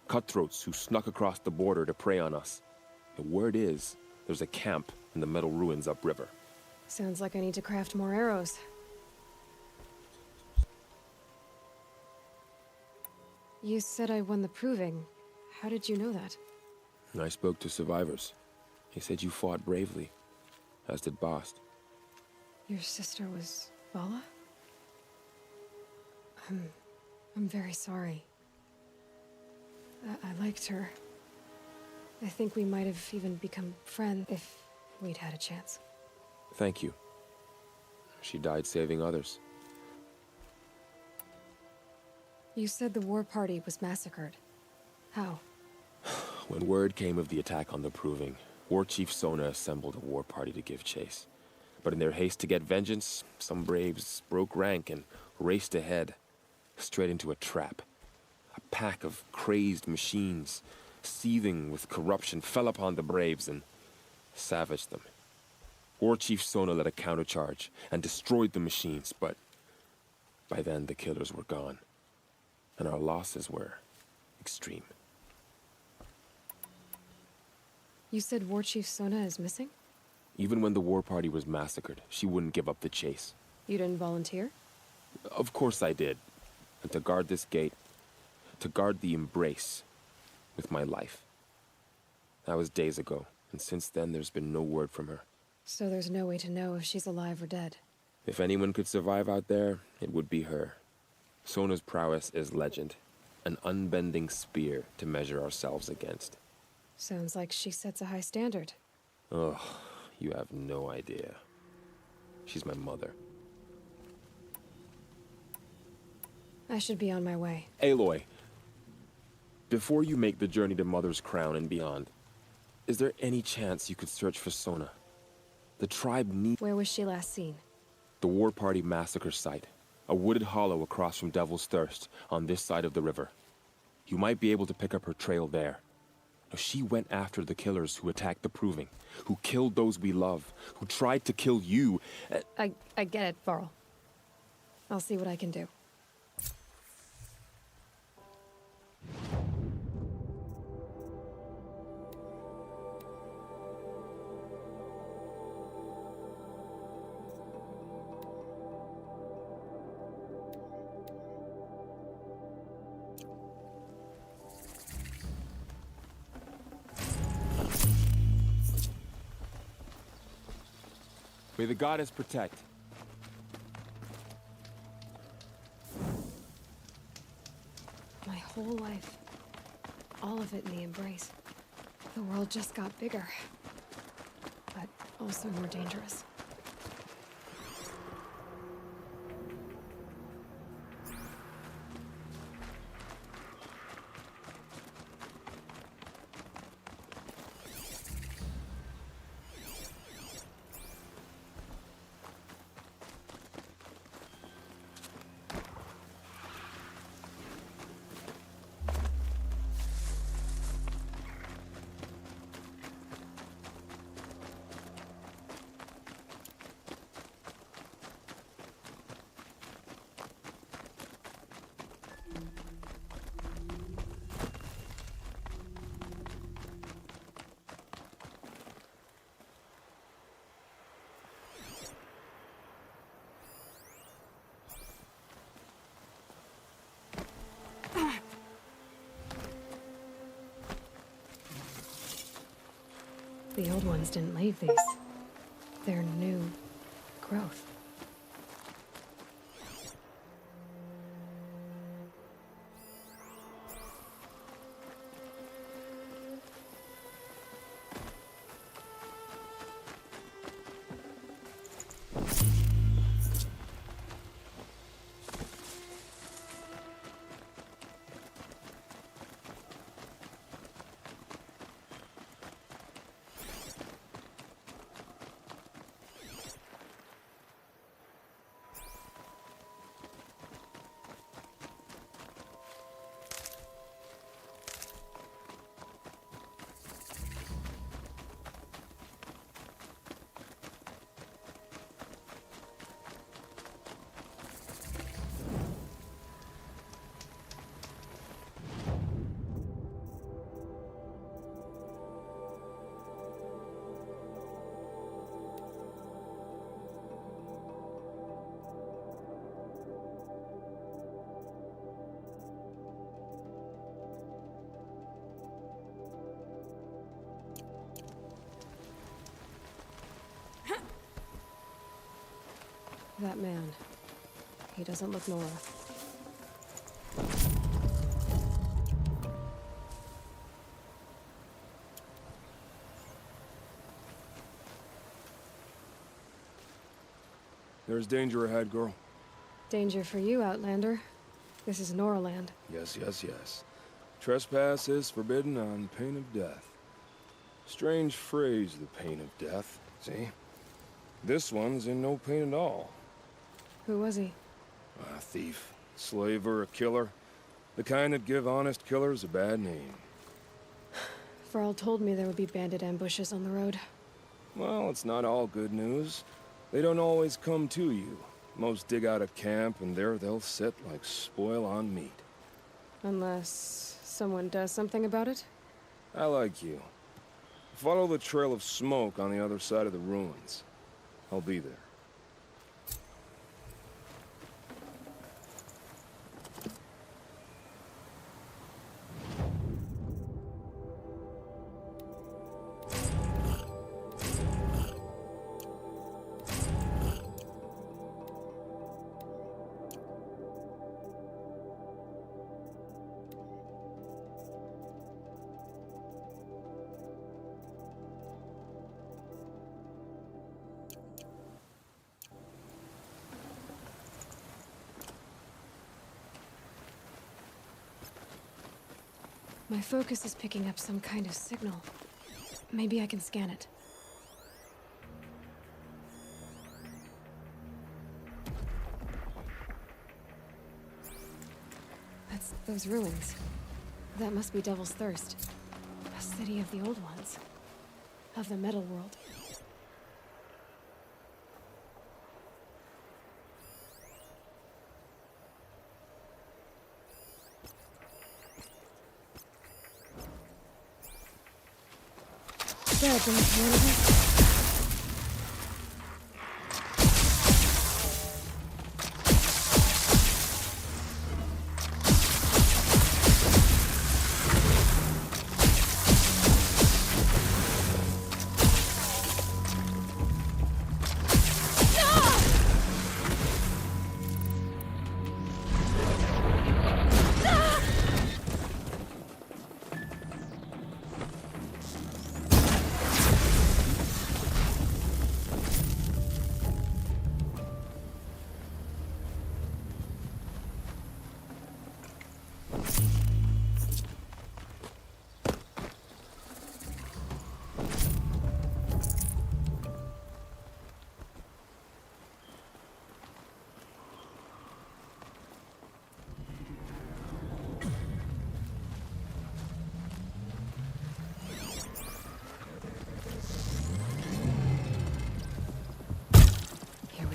Cutthroats who snuck across the border to prey on us. The word is, there's a camp in the metal ruins upriver. Sounds like I need to craft more arrows. You said I won the proving. How did you know that? I spoke to survivors. They said you fought bravely, as did Bast. Your sister was Vala? I'm very sorry. I liked her. I think we might have even become friends if we'd had a chance. Thank you. She died saving others. You said the war party was massacred. How? When word came of the attack on the Proving, War Chief Sona assembled a war party to give chase. But in their haste to get vengeance, some braves broke rank and raced ahead, straight into a trap. A pack of crazed machines, seething with corruption, fell upon the braves and savaged them. War Chief Sona led a countercharge and destroyed the machines, but by then the killers were gone, and our losses were extreme. You said War Chief Sona is missing? Even when the war party was massacred, she wouldn't give up the chase. You didn't volunteer? Of course I did. And to guard this gate, to guard the embrace with my life. That was days ago, and since then there's been no word from her. So there's no way to know if she's alive or dead. If anyone could survive out there, it would be her. Sona's prowess is legend, an unbending spear to measure ourselves against. Sounds like she sets a high standard. Ugh, you have no idea. She's my mother. I should be on my way. Aloy, before you make the journey to Mother's Crown and beyond, is there any chance you could search for Sona? The tribe needs... Where was she last seen? The War Party massacre site. A wooded hollow across from Devil's Thirst, on this side of the river. You might be able to pick up her trail there. She went after the killers who attacked the Proving, who killed those we love, who tried to kill you. I get it, Varl. I'll see what I can do. May the goddess protect. My whole life. All of it in the embrace. The world just got bigger. But also more dangerous. The old ones didn't leave these. They're new growth. That man. He doesn't look Nora. There's danger ahead, girl. Danger for you, Outlander. This is Noraland. Yes, yes, yes. Trespass is forbidden on pain of death. Strange phrase, the pain of death. See? This one's in no pain at all. Who was he? A thief, slaver, a killer. The kind that give honest killers a bad name. Varl told me there would be bandit ambushes on the road. Well, it's not all good news. They don't always come to you. Most dig out a camp, and there they'll sit like spoil on meat. Unless someone does something about it? I like you. Follow the trail of smoke on the other side of the ruins. I'll be there. My focus is picking up some kind of signal. Maybe I can scan it. That's those ruins. That must be Devil's Thirst. A city of the old ones. Of the metal world. There, James, one of them.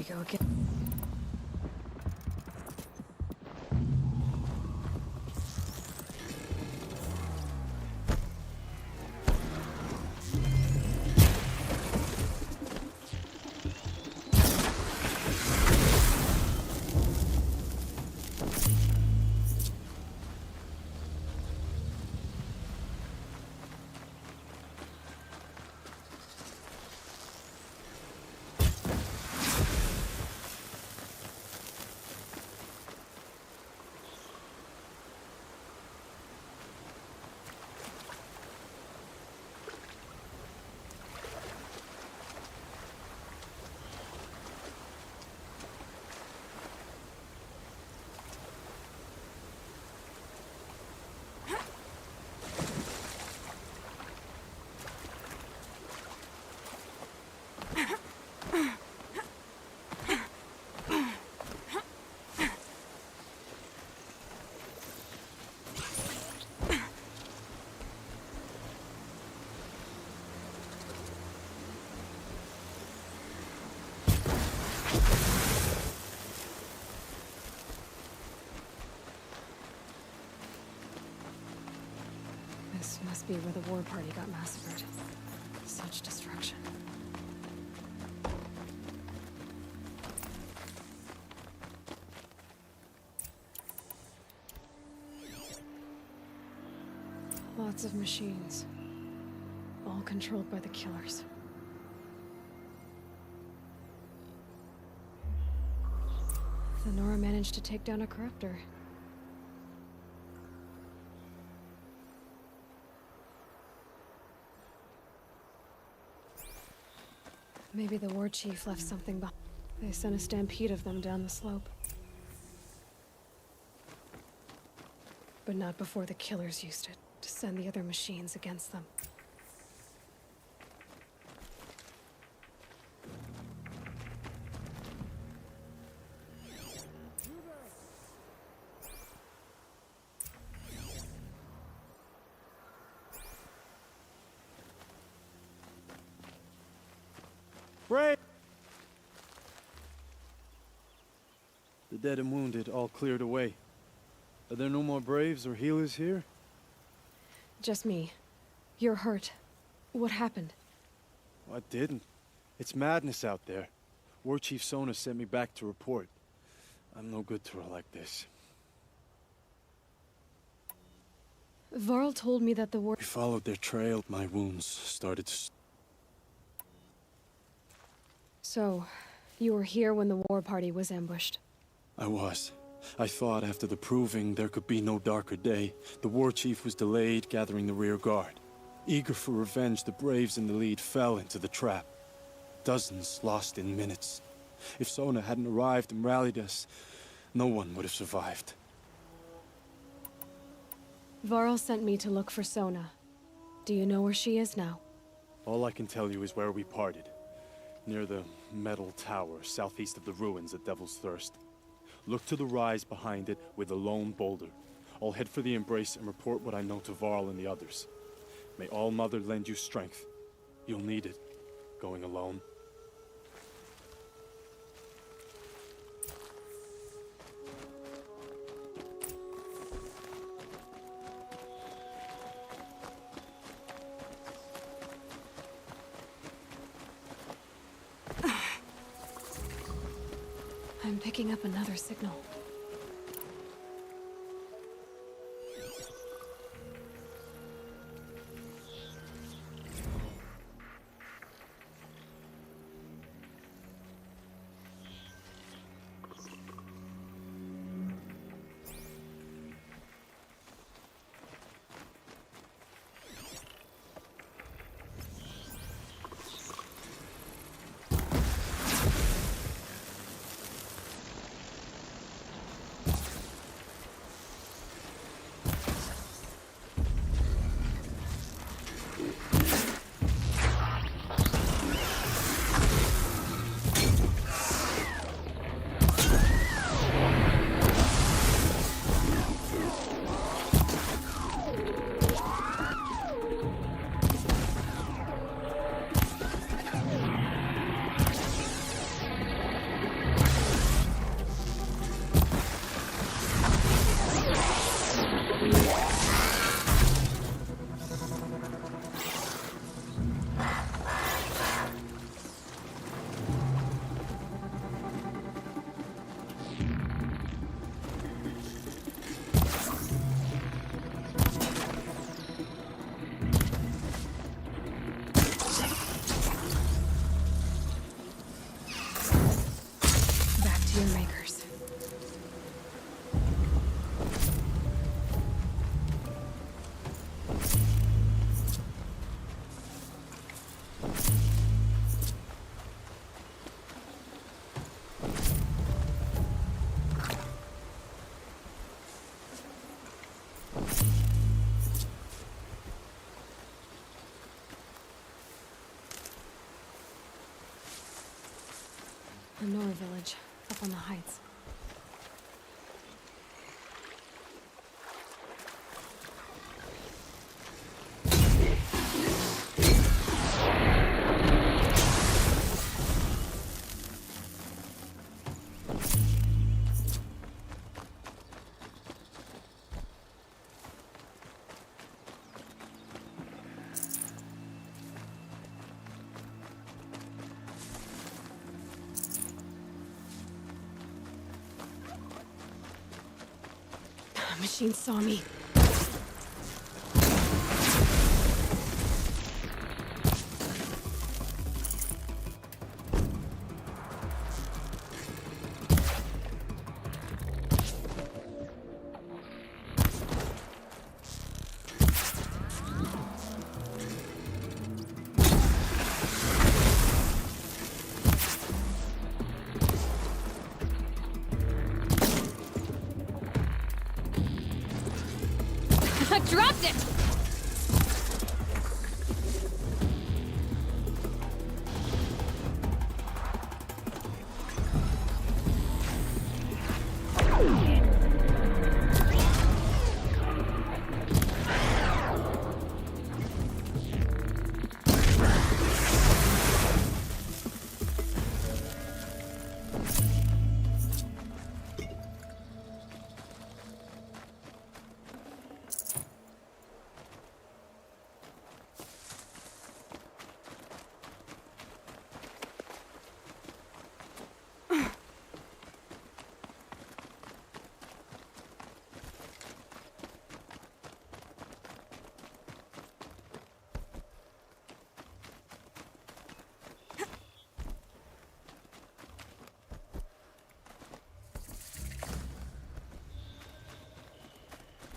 Go again. This must be where the war party got massacred. Such destruction. Lots of machines. All controlled by the killers. The Nora managed to take down a corruptor. Maybe the war chief left something behind. They sent a stampede of them down the slope. But not before the killers used it to send the other machines against them. Brave! The dead and wounded all cleared away. Are there no more Braves or healers here? Just me. You're hurt. What happened? I didn't. It's madness out there. War Chief Sona sent me back to report. I'm no good to her like this. Varl told me that the war— We followed their trail. My wounds started to... So, you were here when the war party was ambushed? I was. I thought after the proving there could be no darker day. The war chief was delayed, gathering the rear guard. Eager for revenge, the Braves in the lead fell into the trap. Dozens lost in minutes. If Sona hadn't arrived and rallied us, no one would have survived. Varl sent me to look for Sona. Do you know where she is now? All I can tell you is where we parted. Near the metal tower, southeast of the ruins at Devil's Thirst. Look to the rise behind it with a lone boulder. I'll head for the embrace and report what I know to Varl and the others. May All Mother lend you strength. You'll need it, going alone. I'm picking up another signal. Makers. The Nora village, up on the heights. Machine saw me. Missed it!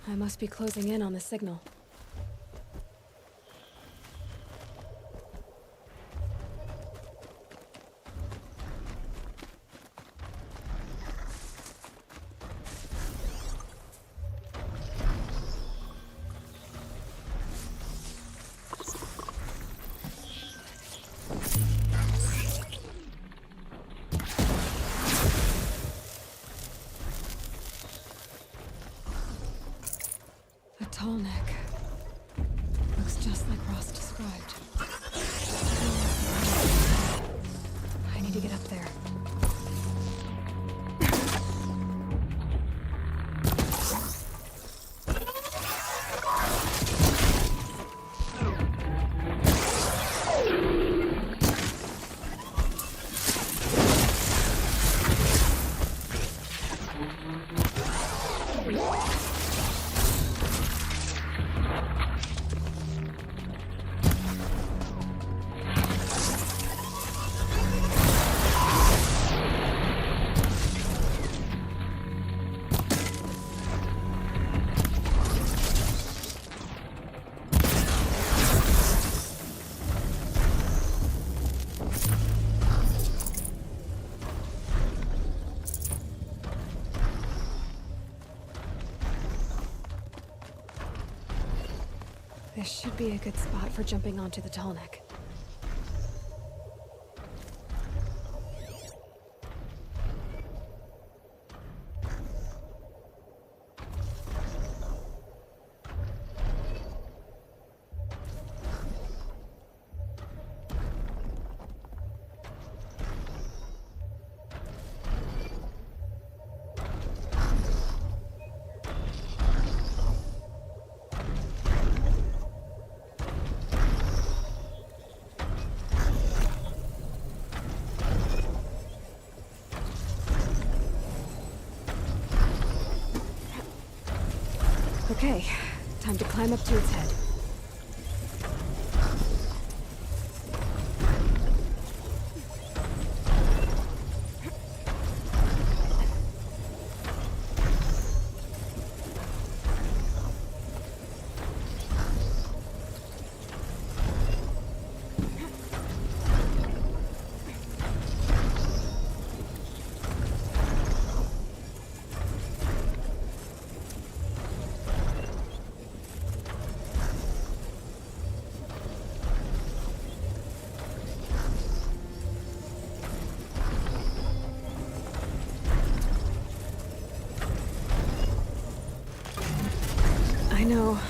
I must be closing in on the signal. A tall neck. Looks just like Ross described. I need to get up there. This should be a good spot for jumping onto the tall neck. Okay, time to climb up to its head.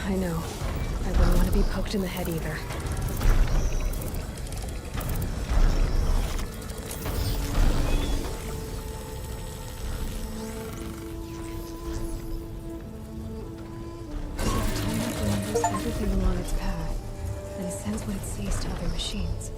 I know. I wouldn't want to be poked in the head either. The tiny remembers everything along its path, and sends what it sees to other machines.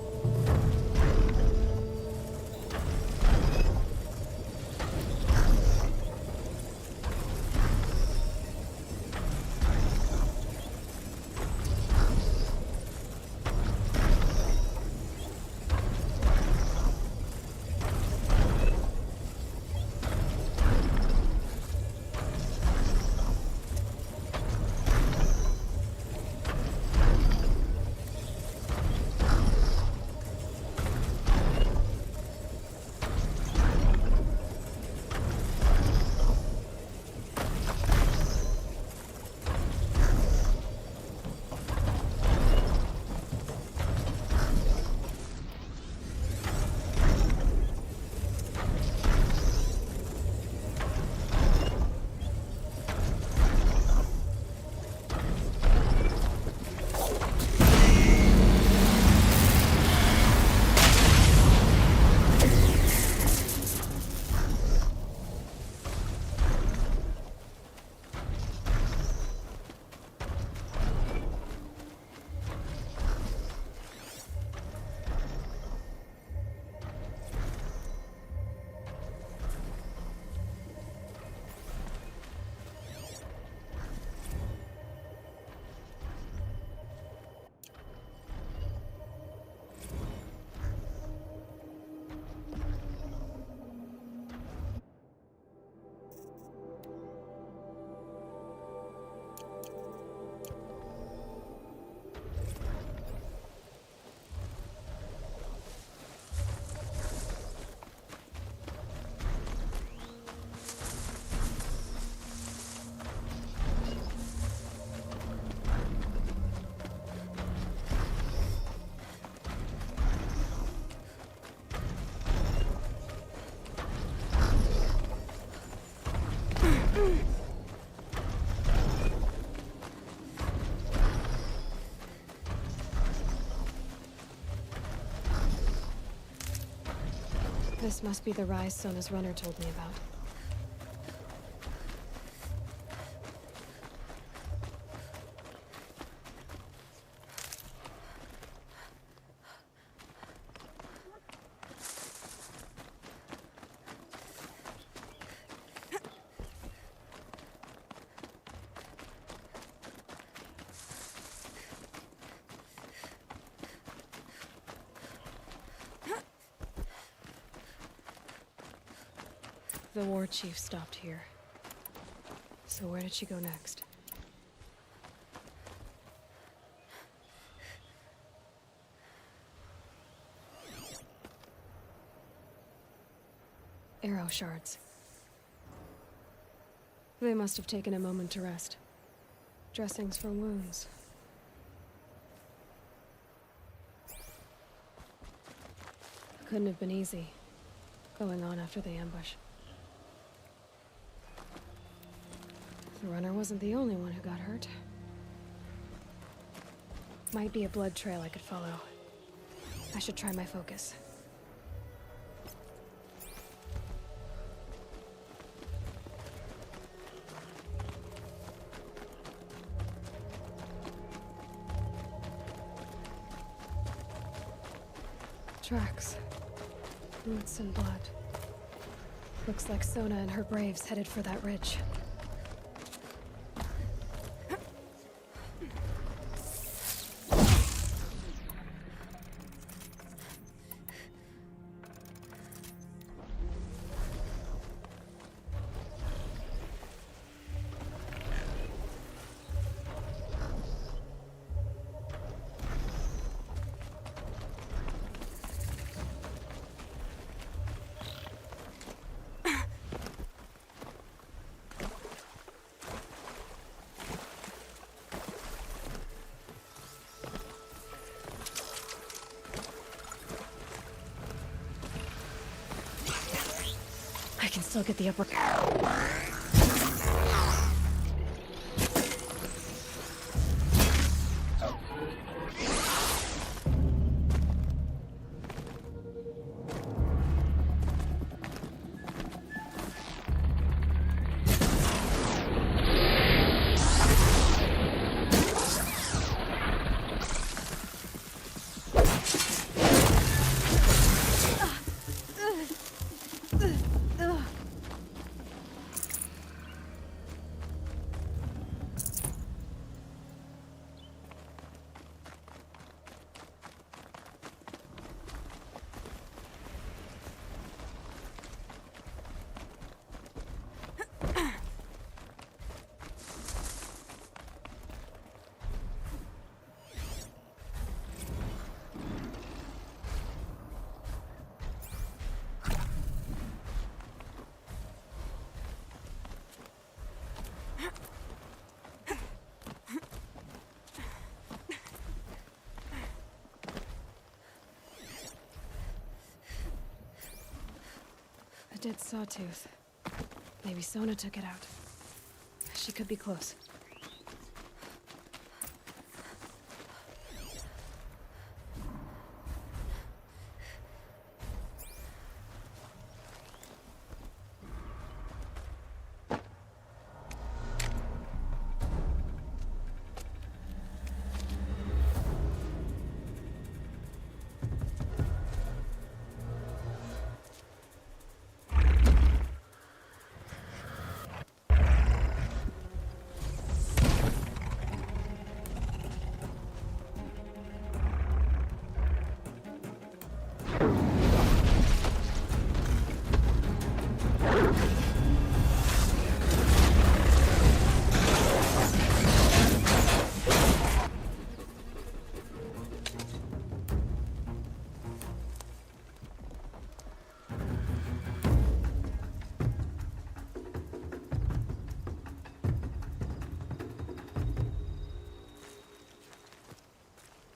This must be the rise Sona's runner told me about. The war chief stopped here. So where did she go next? Arrow shards. They must have taken a moment to rest. Dressings for wounds. Couldn't have been easy, going on after the ambush. The runner wasn't the only one who got hurt. Might be a blood trail I could follow. I should try my focus. Tracks. Roots and blood. Looks like Sona and her braves headed for that ridge. I can still get the upper... A dead sawtooth. Maybe Sona took it out. She could be close.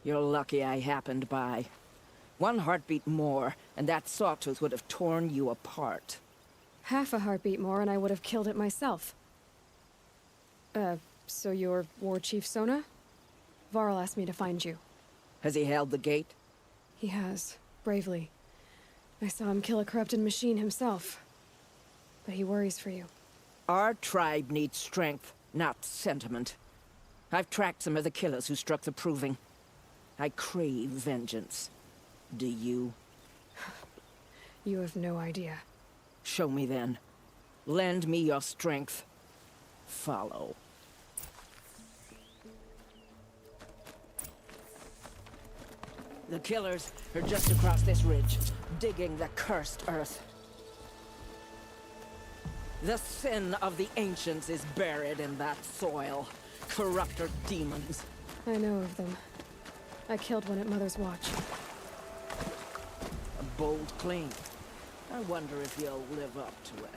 You're lucky I happened by. One heartbeat more, and that sawtooth would have torn you apart. Half a heartbeat more and I would have killed it myself. So you're War Chief Sona? Varl asked me to find you. Has he held the gate? He has, bravely. I saw him kill a corrupted machine himself. But he worries for you. Our tribe needs strength, not sentiment. I've tracked some of the killers who struck the Proving. I crave vengeance. Do you? You have no idea. Show me then. Lend me your strength. Follow. The killers are just across this ridge, digging the cursed earth. The sin of the ancients is buried in that soil. Corrupter demons. I know of them. I killed one at Mother's Watch. A bold claim. I wonder if you'll live up to it.